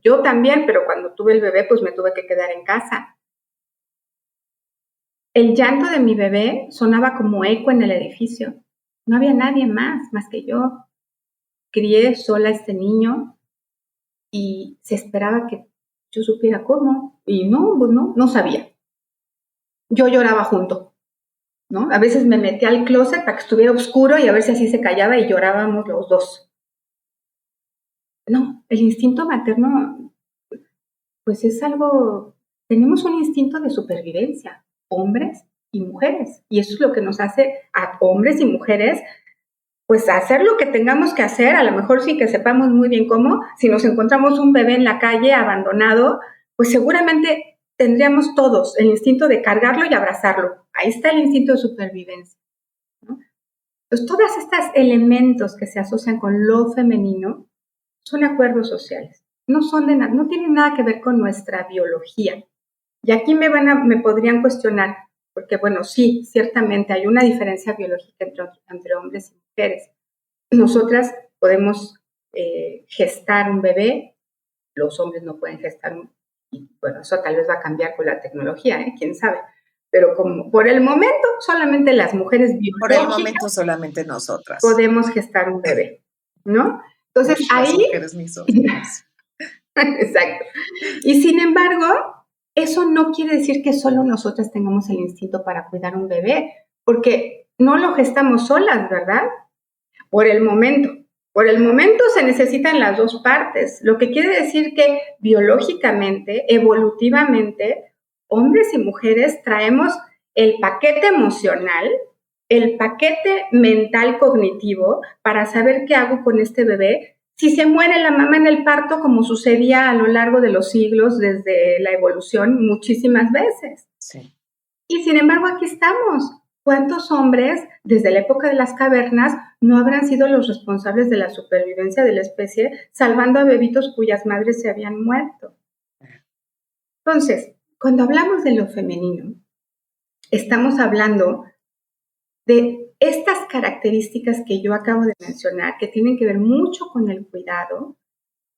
S2: Yo también, pero cuando tuve el bebé, pues me tuve que quedar en casa. El llanto de mi bebé sonaba como eco en el edificio. No había nadie más que yo. Crié sola a este niño y se esperaba que yo supiera cómo. Y no, pues no sabía. Yo lloraba junto, ¿no? A veces me metía al closet para que estuviera oscuro y a ver si así se callaba y llorábamos los dos. No, el instinto materno, pues es algo, tenemos un instinto de supervivencia, hombres y mujeres, y eso es lo que nos hace a hombres y mujeres, pues hacer lo que tengamos que hacer, a lo mejor sí que sepamos muy bien cómo, si nos encontramos un bebé en la calle abandonado, pues seguramente tendríamos todos el instinto de cargarlo y abrazarlo, ahí está el instinto de supervivencia, ¿no? Entonces, todos estos elementos que se asocian con lo femenino son acuerdos sociales. No tienen nada que ver con nuestra biología. Y aquí me podrían cuestionar, porque bueno, sí, ciertamente hay una diferencia biológica entre hombres y mujeres. Nosotras podemos gestar un bebé, los hombres no pueden gestar y bueno, eso tal vez va a cambiar con la tecnología, quién sabe. Pero como por el momento solamente las mujeres biológicas,
S1: por el momento solamente nosotras
S2: podemos gestar un bebé, ¿no? Entonces
S1: las
S2: ahí
S1: mujeres ni somos.
S2: Exacto. Y sin embargo, eso no quiere decir que solo nosotras tengamos el instinto para cuidar un bebé, porque no lo gestamos solas, ¿verdad? Por el momento. Por el momento se necesitan las dos partes, lo que quiere decir que biológicamente, evolutivamente, hombres y mujeres traemos el paquete emocional, el paquete mental cognitivo para saber qué hago con este bebé si se muere la mamá en el parto, como sucedía a lo largo de los siglos desde la evolución muchísimas veces.
S1: Sí.
S2: Y sin embargo, aquí estamos. ¿Cuántos hombres, desde la época de las cavernas, no habrán sido los responsables de la supervivencia de la especie, salvando a bebitos cuyas madres se habían muerto? Entonces, cuando hablamos de lo femenino, estamos hablando de estas características que yo acabo de mencionar, que tienen que ver mucho con el cuidado,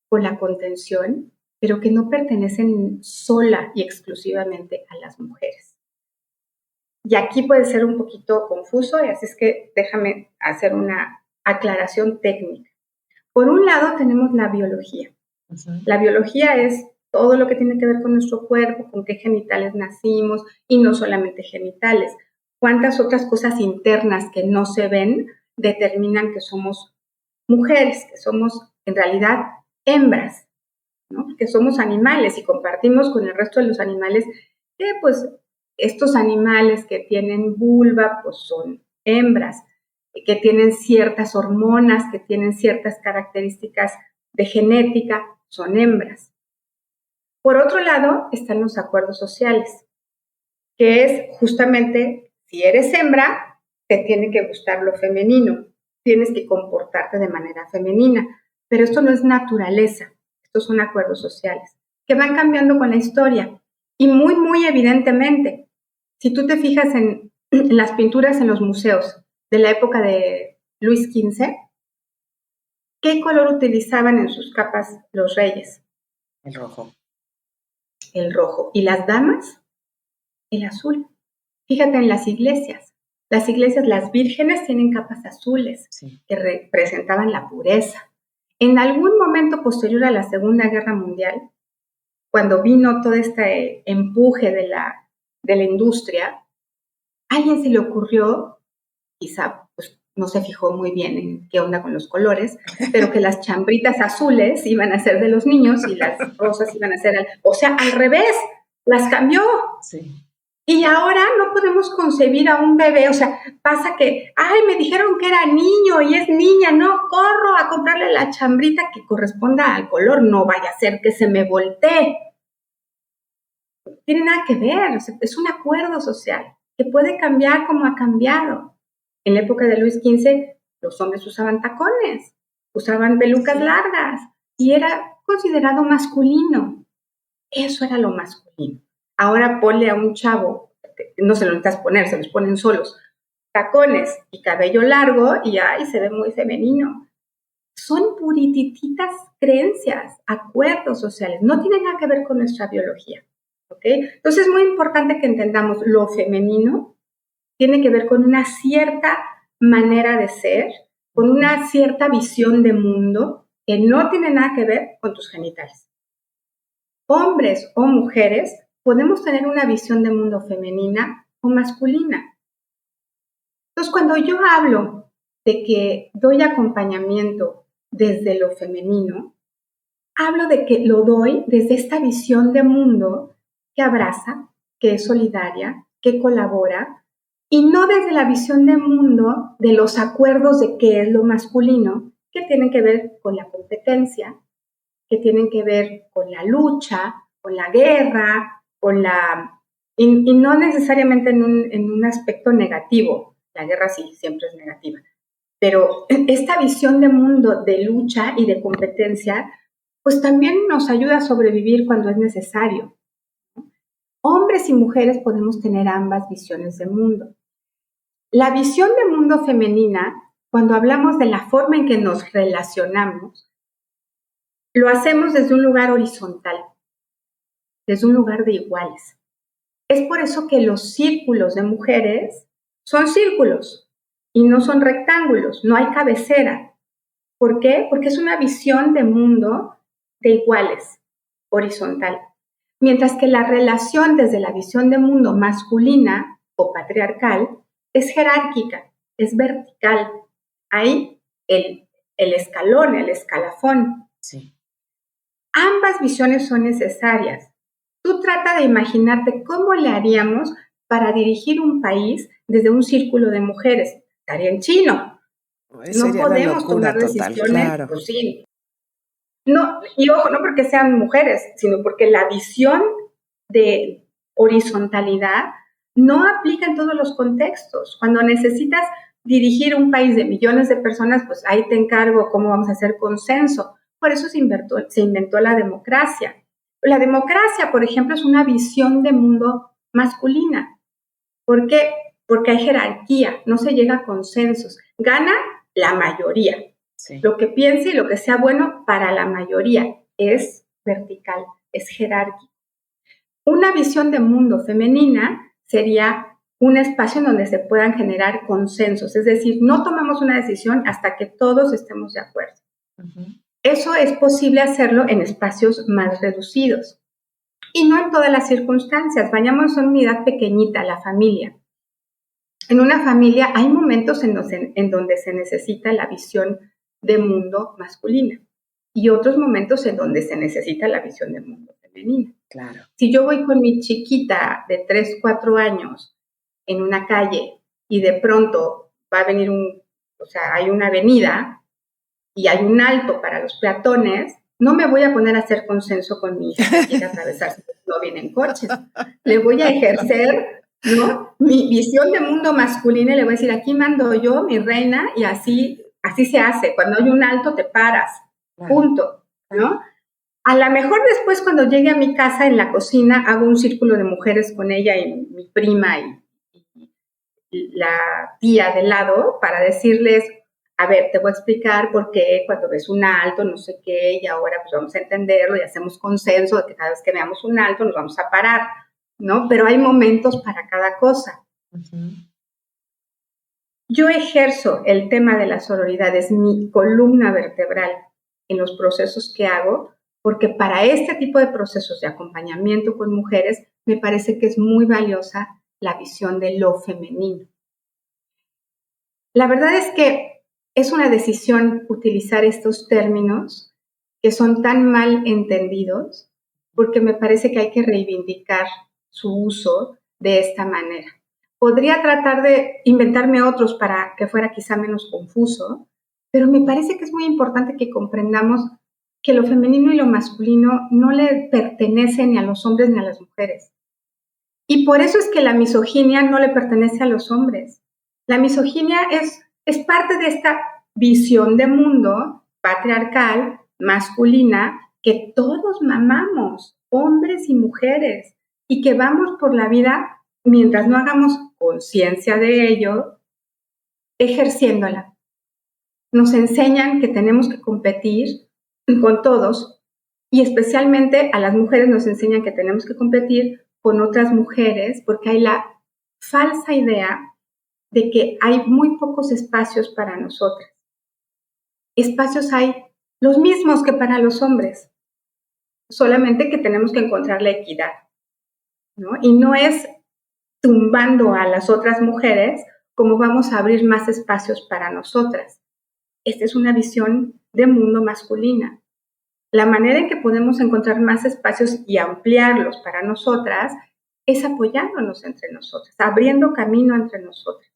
S2: con la contención, pero que no pertenecen sola y exclusivamente a las mujeres. Y aquí puede ser un poquito confuso, y así es que déjame hacer una aclaración técnica. Por un lado tenemos la biología. La biología es todo lo que tiene que ver con nuestro cuerpo, con qué genitales nacimos, y no solamente genitales. Cuántas otras cosas internas que no se ven determinan que somos mujeres, que somos en realidad hembras, ¿no? Que somos animales y compartimos con el resto de los animales que pues estos animales que tienen vulva pues son hembras, que tienen ciertas hormonas, que tienen ciertas características de genética, son hembras. Por otro lado están los acuerdos sociales, que es justamente si eres hembra, te tiene que gustar lo femenino, tienes que comportarte de manera femenina, pero esto no es naturaleza. Estos son acuerdos sociales que van cambiando con la historia y muy, muy evidentemente. Si tú te fijas en las pinturas en los museos de la época de Luis XV, ¿qué color utilizaban en sus capas los reyes?
S1: El rojo.
S2: El rojo. ¿Y las damas? El azul. Fíjate en las iglesias, las vírgenes tienen capas azules, sí, que representaban la pureza. En algún momento posterior a la Segunda Guerra Mundial, cuando vino todo este empuje de la industria, a alguien se le ocurrió, quizá pues, no se fijó muy bien en qué onda con los colores, pero que las chambritas azules iban a ser de los niños y las rosas iban a ser, o sea, al revés, las cambió.
S1: Sí.
S2: Y ahora no podemos concebir a un bebé, o sea, pasa que, ay, me dijeron que era niño y es niña, no, corro a comprarle la chambrita que corresponda al color, no vaya a ser que se me voltee. No tiene nada que ver, o sea, es un acuerdo social que puede cambiar como ha cambiado. En la época de Luis XV, los hombres usaban tacones, usaban pelucas largas y era considerado masculino. Eso era lo masculino. Ahora ponle a un chavo, no se lo necesitas poner, se los ponen solos, tacones y cabello largo y ay, se ve muy femenino. Son puritititas creencias, acuerdos sociales, no tienen nada que ver con nuestra biología, ¿ok? Entonces es muy importante que entendamos lo femenino tiene que ver con una cierta manera de ser, con una cierta visión de mundo que no tiene nada que ver con tus genitales. Hombres o mujeres podemos tener una visión de mundo femenina o masculina. Entonces, cuando yo hablo de que doy acompañamiento desde lo femenino, hablo de que lo doy desde esta visión de mundo que abraza, que es solidaria, que colabora, y no desde la visión de mundo de los acuerdos de qué es lo masculino, que tienen que ver con la competencia, que tienen que ver con la lucha, con la guerra, y no necesariamente en un aspecto negativo. La guerra sí, siempre es negativa, Pero esta visión de mundo de lucha y de competencia, pues también nos ayuda a sobrevivir cuando es necesario. Hombres y mujeres podemos tener ambas visiones de mundo. La visión de mundo femenina, cuando hablamos de la forma en que nos relacionamos, lo hacemos desde un lugar horizontal, desde un lugar de iguales. Es por eso que los círculos de mujeres son círculos y no son rectángulos, no hay cabecera. ¿Por qué? Porque es una visión de mundo de iguales, horizontal. Mientras que la relación desde la visión de mundo masculina o patriarcal es jerárquica, es vertical. Hay el escalón, el escalafón.
S1: Sí.
S2: Ambas visiones son necesarias. Tú trata de imaginarte cómo le haríamos para dirigir un país desde un círculo de mujeres. Estaría en chino. No podemos tomar decisiones,
S1: claro.
S2: Pues sí. No, y ojo, no porque sean mujeres, sino porque la visión de horizontalidad no aplica en todos los contextos. Cuando necesitas dirigir un país de millones de personas, pues ahí te encargo cómo vamos a hacer consenso. Por eso se inventó la democracia. La democracia, por ejemplo, es una visión de mundo masculina. ¿Por qué? Porque hay jerarquía, no se llega a consensos. Gana la mayoría. Sí. Lo que piense y lo que sea bueno para la mayoría es vertical, es jerárquico. Una visión de mundo femenina sería un espacio en donde se puedan generar consensos, es decir, no tomamos una decisión hasta que todos estemos de acuerdo. Eso es posible hacerlo en espacios más reducidos y no en todas las circunstancias. Vayamos a una unidad pequeñita, la familia. En una familia hay momentos en donde se necesita la visión de mundo masculina y otros momentos en donde se necesita la visión de mundo femenina.
S1: Claro.
S2: Si yo voy con mi chiquita de 3, 4 años en una calle y de pronto va a venir hay una avenida y hay un alto para los peatones, no me voy a poner a hacer consenso con mi hija que quiere atravesar si no vienen coches. Le voy a ejercer, ¿no?, mi visión de mundo masculino y le voy a decir, aquí mando yo, mi reina, y así se hace. Cuando hay un alto te paras, punto, ¿no? A lo mejor después cuando llegue a mi casa en la cocina hago un círculo de mujeres con ella y mi prima y la tía de lado para decirles, a ver, te voy a explicar por qué cuando ves un alto, no sé qué, y ahora pues vamos a entenderlo y hacemos consenso de que cada vez que veamos un alto nos vamos a parar, ¿no? Pero hay momentos para cada cosa. Yo ejerzo el tema de la sororidad, es mi columna vertebral en los procesos que hago, porque para este tipo de procesos de acompañamiento con mujeres me parece que es muy valiosa la visión de lo femenino. La verdad es que es una decisión utilizar estos términos que son tan mal entendidos, porque me parece que hay que reivindicar su uso de esta manera. Podría tratar de inventarme otros para que fuera quizá menos confuso, pero me parece que es muy importante que comprendamos que lo femenino y lo masculino no le pertenecen ni a los hombres ni a las mujeres. Y por eso es que la misoginia no le pertenece a los hombres. La misoginia es parte de esta visión de mundo patriarcal, masculina, que todos mamamos, hombres y mujeres, y que vamos por la vida mientras no hagamos conciencia de ello, ejerciéndola. Nos enseñan que tenemos que competir con todos y especialmente a las mujeres nos enseñan que tenemos que competir con otras mujeres porque hay la falsa idea de que hay muy pocos espacios para nosotras. Espacios hay los mismos que para los hombres, solamente que tenemos que encontrar la equidad, ¿no? Y no es tumbando a las otras mujeres como vamos a abrir más espacios para nosotras. Esta es una visión de mundo masculina. La manera en que podemos encontrar más espacios y ampliarlos para nosotras es apoyándonos entre nosotras, abriendo camino entre nosotras,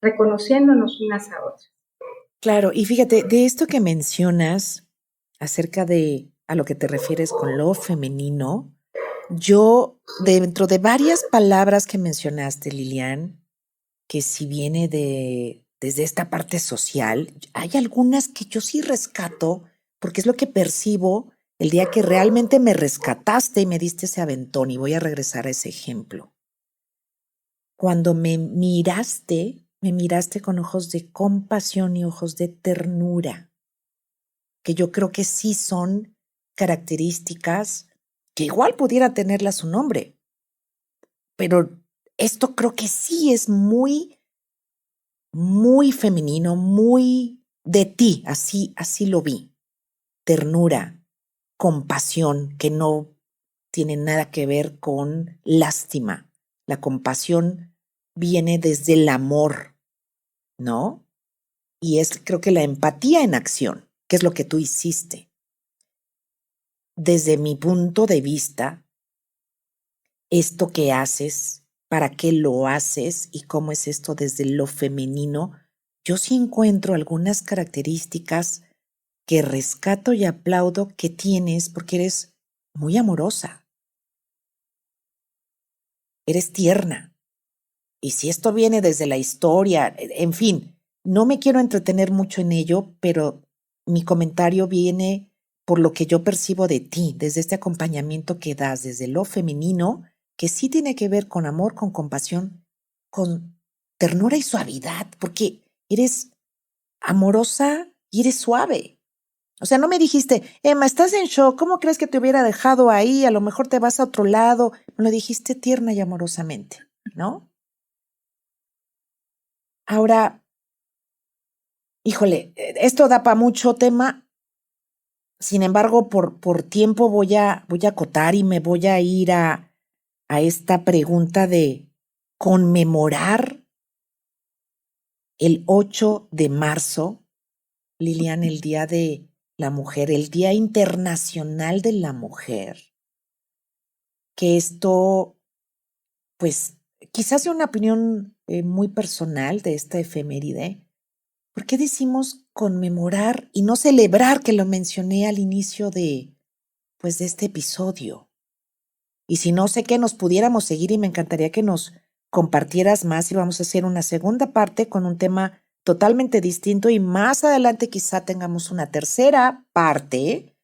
S2: reconociéndonos unas a otras.
S1: Claro, y fíjate, de esto que mencionas acerca de a lo que te refieres con lo femenino, yo, dentro de varias palabras que mencionaste, Lilian, que si viene de desde esta parte social, hay algunas que yo sí rescato porque es lo que percibo el día que realmente me rescataste y me diste ese aventón, y voy a regresar a ese ejemplo. Cuando me miraste con ojos de compasión y ojos de ternura, que yo creo que sí son características que igual pudiera tenerla su nombre, pero esto creo que sí es muy, muy femenino, muy de ti, así lo vi. Ternura, compasión, que no tiene nada que ver con lástima. La compasión viene desde el amor, ¿no? Y es, creo que la empatía en acción, que es lo que tú hiciste. Desde mi punto de vista, esto que haces, para qué lo haces y cómo es esto desde lo femenino, yo sí encuentro algunas características que rescato y aplaudo que tienes porque eres muy amorosa, eres tierna. Y si esto viene desde la historia, en fin, no me quiero entretener mucho en ello, pero mi comentario viene por lo que yo percibo de ti, desde este acompañamiento que das, desde lo femenino, que sí tiene que ver con amor, con compasión, con ternura y suavidad, porque eres amorosa y eres suave. O sea, no me dijiste, Emma, estás en shock, ¿cómo crees que te hubiera dejado ahí? A lo mejor te vas a otro lado. Me lo dijiste tierna y amorosamente, ¿no? Ahora, híjole, esto da para mucho tema. Sin embargo, por tiempo voy a acotar y me voy a ir a esta pregunta de conmemorar el 8 de marzo, Lilian, el Día de la Mujer, el Día Internacional de la Mujer. Que esto, pues, quizás sea una opinión muy personal de esta efeméride. ¿Por qué decimos conmemorar y no celebrar, que lo mencioné al inicio de este episodio? Y si no sé qué, nos pudiéramos seguir y me encantaría que nos compartieras más, y vamos a hacer una segunda parte con un tema totalmente distinto, y más adelante quizá tengamos una tercera parte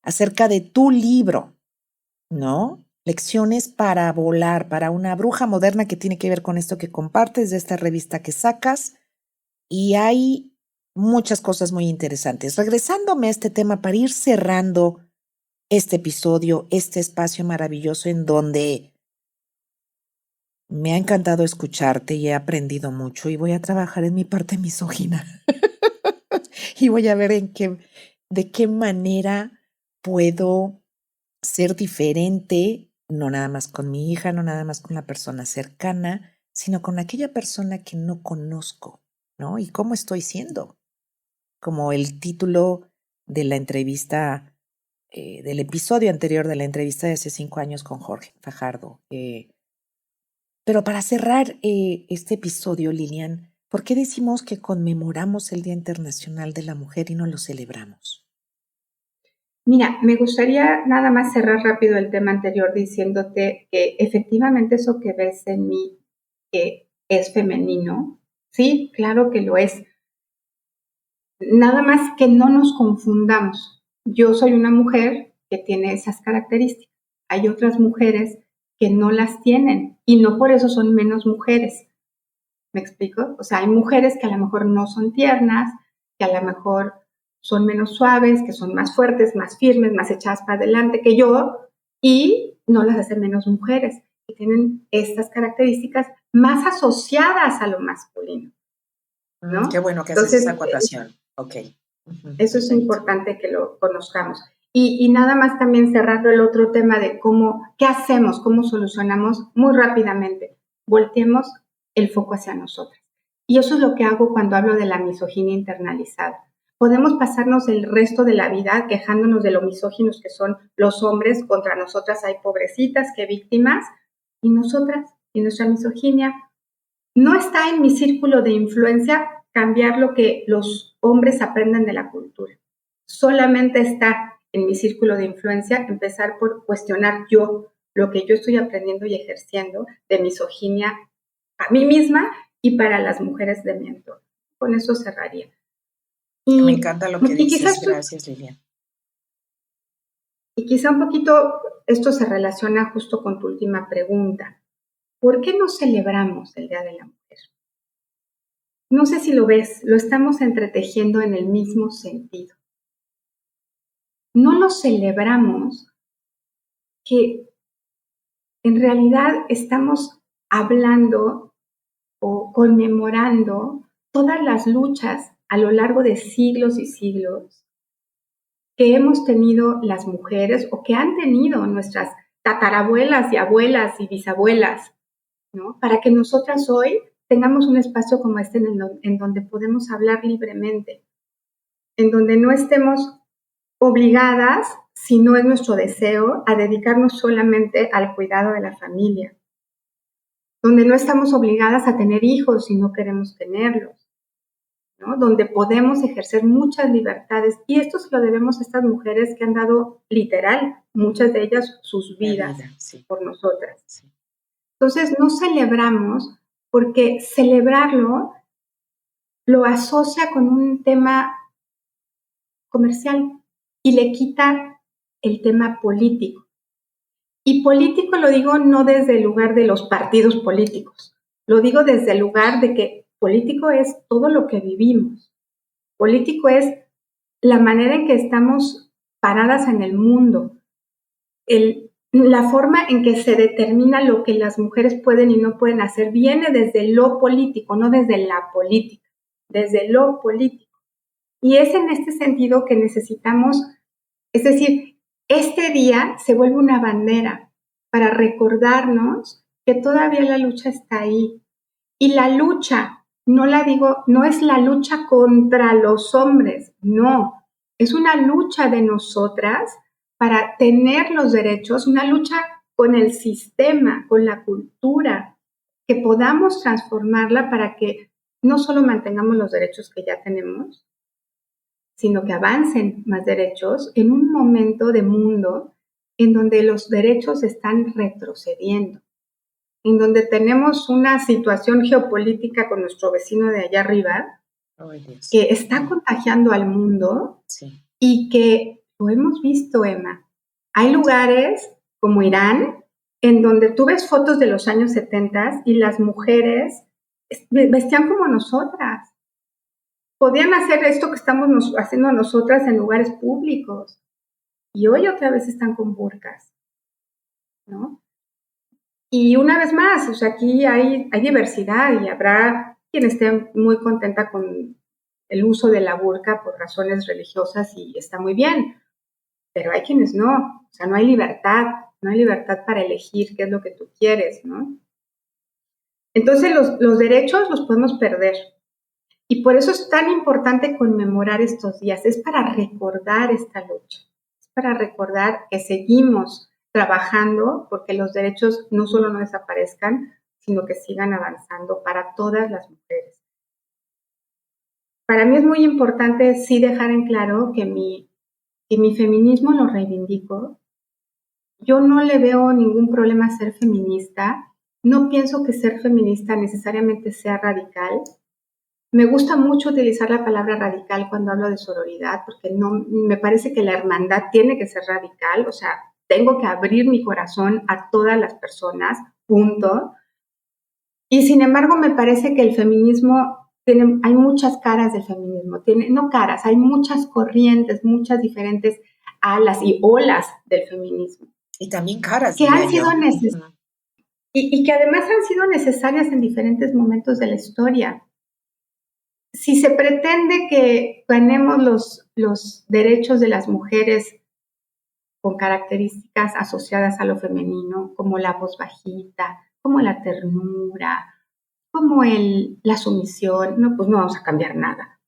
S1: acerca de tu libro, ¿no? Lecciones para volar, para una bruja moderna, que tiene que ver con esto que compartes de esta revista que sacas. Y hay muchas cosas muy interesantes. Regresándome a este tema para ir cerrando este episodio, este espacio maravilloso en donde me ha encantado escucharte y he aprendido mucho, y voy a trabajar en mi parte misógina y voy a ver de qué manera puedo ser diferente, no nada más con mi hija, no nada más con la persona cercana, sino con aquella persona que no conozco, ¿no? Y cómo estoy siendo. Como el título de la entrevista, del episodio anterior de la entrevista de hace 5 años con Jorge Fajardo. Pero para cerrar este episodio, Lilian, ¿por qué decimos que conmemoramos el Día Internacional de la Mujer y no lo celebramos?
S2: Mira, me gustaría nada más cerrar rápido el tema anterior diciéndote que efectivamente eso que ves en mí que es femenino, sí, claro que lo es. Nada más que no nos confundamos. Yo soy una mujer que tiene esas características. Hay otras mujeres que no las tienen y no por eso son menos mujeres. ¿Me explico? O sea, hay mujeres que a lo mejor no son tiernas, que a lo mejor son menos suaves, que son más fuertes, más firmes, más echadas para adelante que yo, y no las hace menos mujeres, que tienen estas características más asociadas a lo masculino, ¿no?
S1: Qué bueno que haces
S2: Entonces,
S1: esa acotación. Ok.
S2: eso es
S1: Perfecto.
S2: importante que lo conozcamos. Y nada más también cerrando el otro tema de qué hacemos, cómo solucionamos muy rápidamente. Volteemos el foco hacia nosotras. Y eso es lo que hago cuando hablo de la misoginia internalizada. Podemos pasarnos el resto de la vida quejándonos de lo misóginos que son los hombres contra nosotras. Hay pobrecitas, qué víctimas. Y nosotras, y nuestra misoginia, no está en mi círculo de influencia cambiar lo que los hombres aprendan de la cultura. Solamente está en mi círculo de influencia empezar por cuestionar yo lo que yo estoy aprendiendo y ejerciendo de misoginia a mí misma y para las mujeres de mi entorno. Con eso cerraría.
S1: Me encanta lo que dices,
S2: quizás,
S1: gracias, Lilian.
S2: Y quizá un poquito esto se relaciona justo con tu última pregunta. ¿Por qué no celebramos el Día de la Mujer? No sé si lo ves, lo estamos entretejiendo en el mismo sentido. No lo celebramos que en realidad estamos hablando o conmemorando todas las luchas a lo largo de siglos y siglos que hemos tenido las mujeres o que han tenido nuestras tatarabuelas y abuelas y bisabuelas, ¿no? Para que nosotras hoy tengamos un espacio como este en donde podemos hablar libremente, en donde no estemos obligadas, si no es nuestro deseo, a dedicarnos solamente al cuidado de la familia, donde no estamos obligadas a tener hijos si no queremos tenerlos, ¿no? Donde podemos ejercer muchas libertades. Y esto se lo debemos a estas mujeres que han dado literal, muchas de ellas, sus vidas
S1: sí,
S2: por nosotras.
S1: Sí.
S2: Entonces, no celebramos porque celebrarlo lo asocia con un tema comercial y le quita el tema político. Y político lo digo no desde el lugar de los partidos políticos, lo digo desde el lugar de que político es todo lo que vivimos. Político es la manera en que estamos paradas en el mundo, la forma en que se determina lo que las mujeres pueden y no pueden hacer viene desde lo político, no desde la política, desde lo político. Y es en este sentido que necesitamos, es decir, este día se vuelve una bandera para recordarnos que todavía la lucha está ahí. Y la lucha, no la digo, no es la lucha contra los hombres, no, es una lucha de nosotras para tener los derechos, una lucha con el sistema, con la cultura, que podamos transformarla para que no solo mantengamos los derechos que ya tenemos, sino que avancen más derechos en un momento de mundo en donde los derechos están retrocediendo, en donde tenemos una situación geopolítica con nuestro vecino de allá arriba, que está contagiando al mundo y que lo hemos visto, Emma. Hay lugares como Irán, en donde tú ves fotos de los años 70 y las mujeres vestían como nosotras. Podían hacer esto que estamos haciendo nosotras en lugares públicos. Y hoy otra vez están con burkas, ¿no? Y una vez más, o sea, aquí hay diversidad y habrá quien esté muy contenta con el uso de la burka por razones religiosas y está muy bien, pero hay quienes no, o sea, no hay libertad para elegir qué es lo que tú quieres, ¿no? Entonces los derechos los podemos perder y por eso es tan importante conmemorar estos días, es para recordar esta lucha, es para recordar que seguimos trabajando porque los derechos no solo no desaparezcan, sino que sigan avanzando para todas las mujeres. Para mí es muy importante sí dejar en claro que mi feminismo lo reivindico. Yo no le veo ningún problema a ser feminista. No pienso que ser feminista necesariamente sea radical. Me gusta mucho utilizar la palabra radical cuando hablo de sororidad, porque no, me parece que la hermandad tiene que ser radical, o sea, tengo que abrir mi corazón a todas las personas, punto. Y sin embargo, me parece que el feminismo hay muchas caras del feminismo, no caras, hay muchas corrientes, muchas diferentes alas y olas del feminismo.
S1: Y también caras,
S2: que han sido necesarias. Y que además han sido necesarias en diferentes momentos de la historia. Si se pretende que ganemos los derechos de las mujeres con características asociadas a lo femenino, como la voz bajita, como la ternura, como la sumisión, no, pues no vamos a cambiar nada.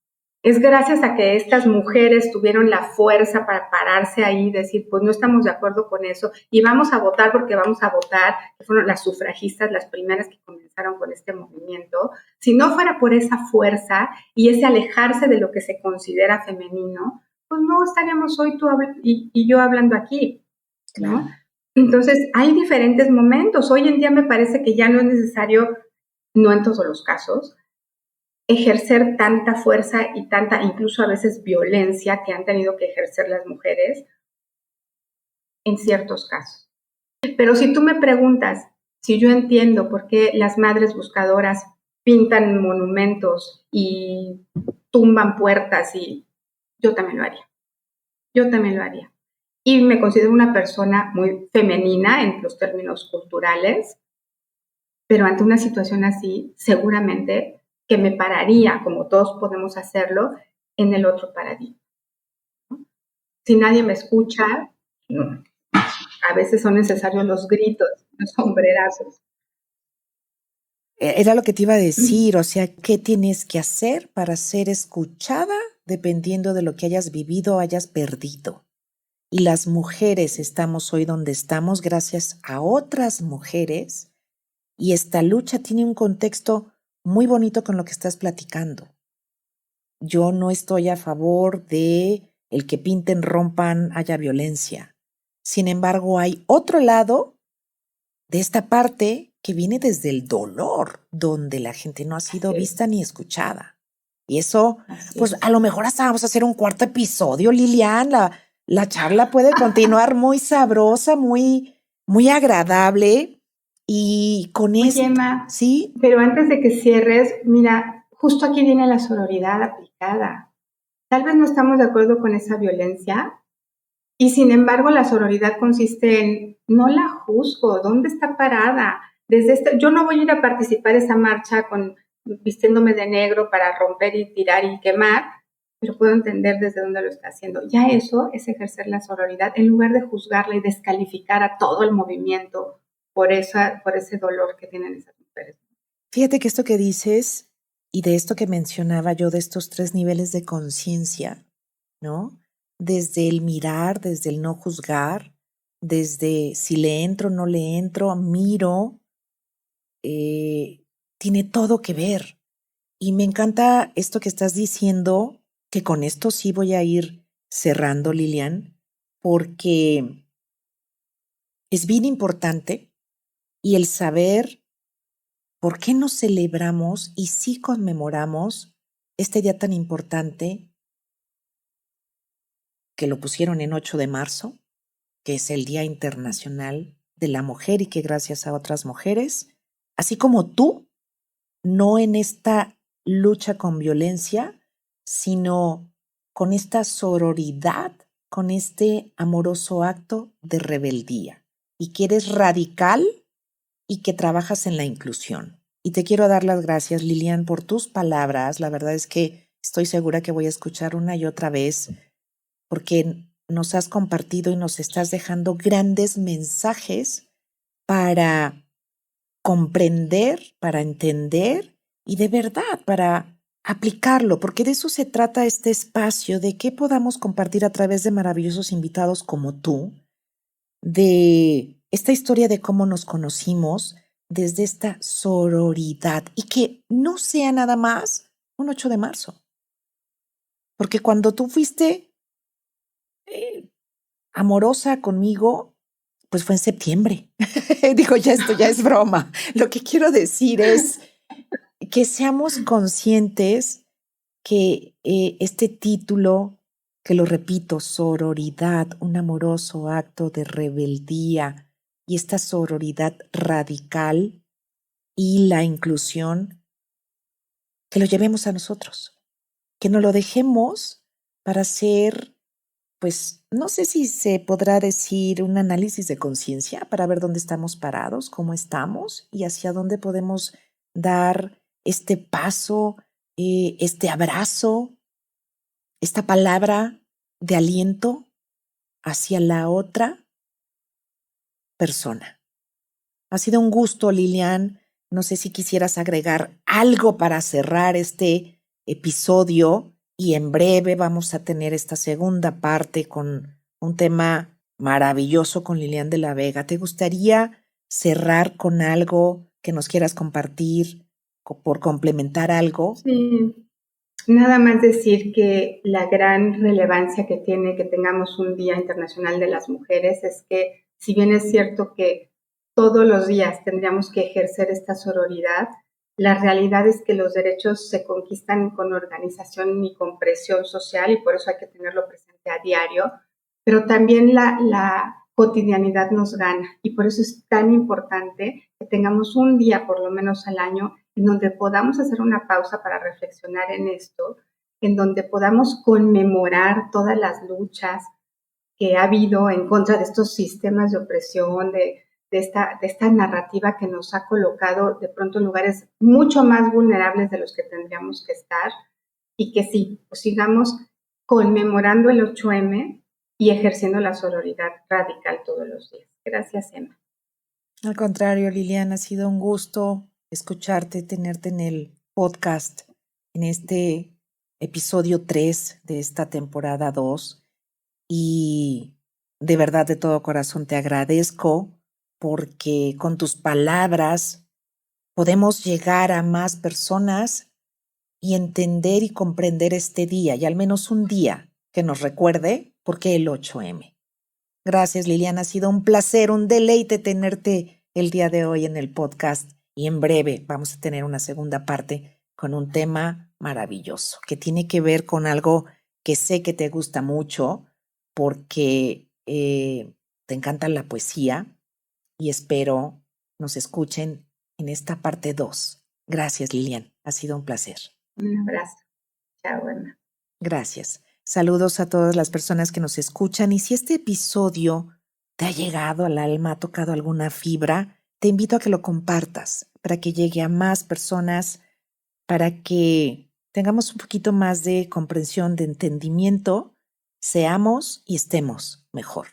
S2: Es gracias a que estas mujeres tuvieron la fuerza para pararse ahí y decir, pues no estamos de acuerdo con eso y vamos a votar porque vamos a votar, que fueron las sufragistas las primeras que comenzaron con este movimiento. Si no fuera por esa fuerza y ese alejarse de lo que se considera femenino, pues no estaríamos hoy tú y yo hablando aquí, ¿no? Claro. Entonces, hay diferentes momentos. Hoy en día me parece que ya no es necesario, no en todos los casos, ejercer tanta fuerza y tanta, incluso a veces violencia que han tenido que ejercer las mujeres en ciertos casos. Pero si tú me preguntas si yo entiendo por qué las madres buscadoras pintan monumentos y tumban puertas, y yo también lo haría. Yo también lo haría. Y me considero una persona muy femenina en los términos culturales, pero ante una situación así, seguramente que me pararía, como todos podemos hacerlo, en el otro paradigma. Si nadie me escucha, no. A veces son necesarios los gritos, los sombrerazos.
S1: Era lo que te iba a decir, o sea, ¿qué tienes que hacer para ser escuchada dependiendo de lo que hayas vivido o hayas perdido? Y las mujeres estamos hoy donde estamos gracias a otras mujeres, y esta lucha tiene un contexto muy bonito con lo que estás platicando. Yo no estoy a favor de el que pinten, rompan, haya violencia. Sin embargo, hay otro lado de esta parte que viene desde el dolor, donde la gente no ha sido vista ni escuchada. Y eso, pues a lo mejor hasta vamos a hacer un cuarto episodio, Lilian. La charla puede continuar muy sabrosa, muy, muy agradable. Y con esto,
S2: Emma,
S1: ¿sí?
S2: pero antes de que cierres, mira, justo aquí viene la sororidad aplicada. Tal vez no estamos de acuerdo con esa violencia, y sin embargo la sororidad consiste en no la juzgo, ¿dónde está parada? Yo no voy a ir a participar esa marcha vistiéndome de negro para romper y tirar y quemar, pero puedo entender desde dónde lo está haciendo. Ya eso es ejercer la sororidad en lugar de juzgarla y descalificar a todo el movimiento por ese dolor que tienen esas mujeres.
S1: Fíjate que esto que dices y de esto que mencionaba yo, de estos 3 niveles de conciencia, ¿no? Desde el mirar, desde el no juzgar, desde si le entro o no le entro, miro, tiene todo que ver. Y me encanta esto que estás diciendo, que con esto sí voy a ir cerrando, Lilian, porque es bien importante y el saber por qué no celebramos y sí conmemoramos este día tan importante que lo pusieron en 8 de marzo, que es el Día Internacional de la Mujer y que gracias a otras mujeres, así como tú, no en esta lucha con violencia, sino con esta sororidad, con este amoroso acto de rebeldía, y que eres radical y que trabajas en la inclusión. Y te quiero dar las gracias, Lilian, por tus palabras. La verdad es que estoy segura que voy a escuchar una y otra vez porque nos has compartido y nos estás dejando grandes mensajes para comprender, para entender y de verdad para aplicarlo, porque de eso se trata este espacio, de que podamos compartir a través de maravillosos invitados como tú, de esta historia de cómo nos conocimos desde esta sororidad y que no sea nada más un 8 de marzo. Porque cuando tú fuiste amorosa conmigo, pues fue en septiembre. Digo, ya esto ya es broma. Lo que quiero decir es que seamos conscientes que este título, que lo repito, sororidad, un amoroso acto de rebeldía y esta sororidad radical y la inclusión, que lo llevemos a nosotros, que no lo dejemos para ser, pues, no sé si se podrá decir un análisis de conciencia para ver dónde estamos parados, cómo estamos y hacia dónde podemos dar este paso, este abrazo, esta palabra de aliento hacia la otra persona. Ha sido un gusto, Lilian. No sé si quisieras agregar algo para cerrar este episodio y en breve vamos a tener esta segunda parte con un tema maravilloso con Lilian de la Vega. ¿Te gustaría cerrar con algo que nos quieras compartir por complementar algo?
S2: Sí. Nada más decir que la gran relevancia que tiene que tengamos un Día Internacional de las Mujeres es que, si bien es cierto que todos los días tendríamos que ejercer esta sororidad, La realidad es que los derechos se conquistan con organización y con presión social y por eso hay que tenerlo presente a diario, pero también la cotidianidad nos gana y por eso es tan importante que tengamos un día por lo menos al año en donde podamos hacer una pausa para reflexionar en esto, en donde podamos conmemorar todas las luchas que ha habido en contra de estos sistemas de opresión, de esta narrativa que nos ha colocado de pronto en lugares mucho más vulnerables de los que tendríamos que estar y que sí, pues sigamos conmemorando el 8M y ejerciendo la sororidad radical todos los días. Gracias, Emma.
S1: Al contrario, Liliana, ha sido un gusto escucharte, tenerte en el podcast, en este episodio 3 de esta temporada 2. Y de verdad, de todo corazón, te agradezco porque con tus palabras podemos llegar a más personas y entender y comprender este día, y al menos un día que nos recuerde por qué el 8M. Gracias, Liliana. Ha sido un placer, un deleite tenerte el día de hoy en el podcast y en breve vamos a tener una segunda parte con un tema maravilloso que tiene que ver con algo que sé que te gusta mucho porque te encanta la poesía y espero nos escuchen en esta parte 2. Gracias, Lilian. Ha sido un placer.
S2: Un abrazo. Chao, Emma.
S1: Gracias. Saludos a todas las personas que nos escuchan y si este episodio te ha llegado al alma, ha tocado alguna fibra, te invito a que lo compartas para que llegue a más personas, para que tengamos un poquito más de comprensión, de entendimiento, seamos y estemos mejor.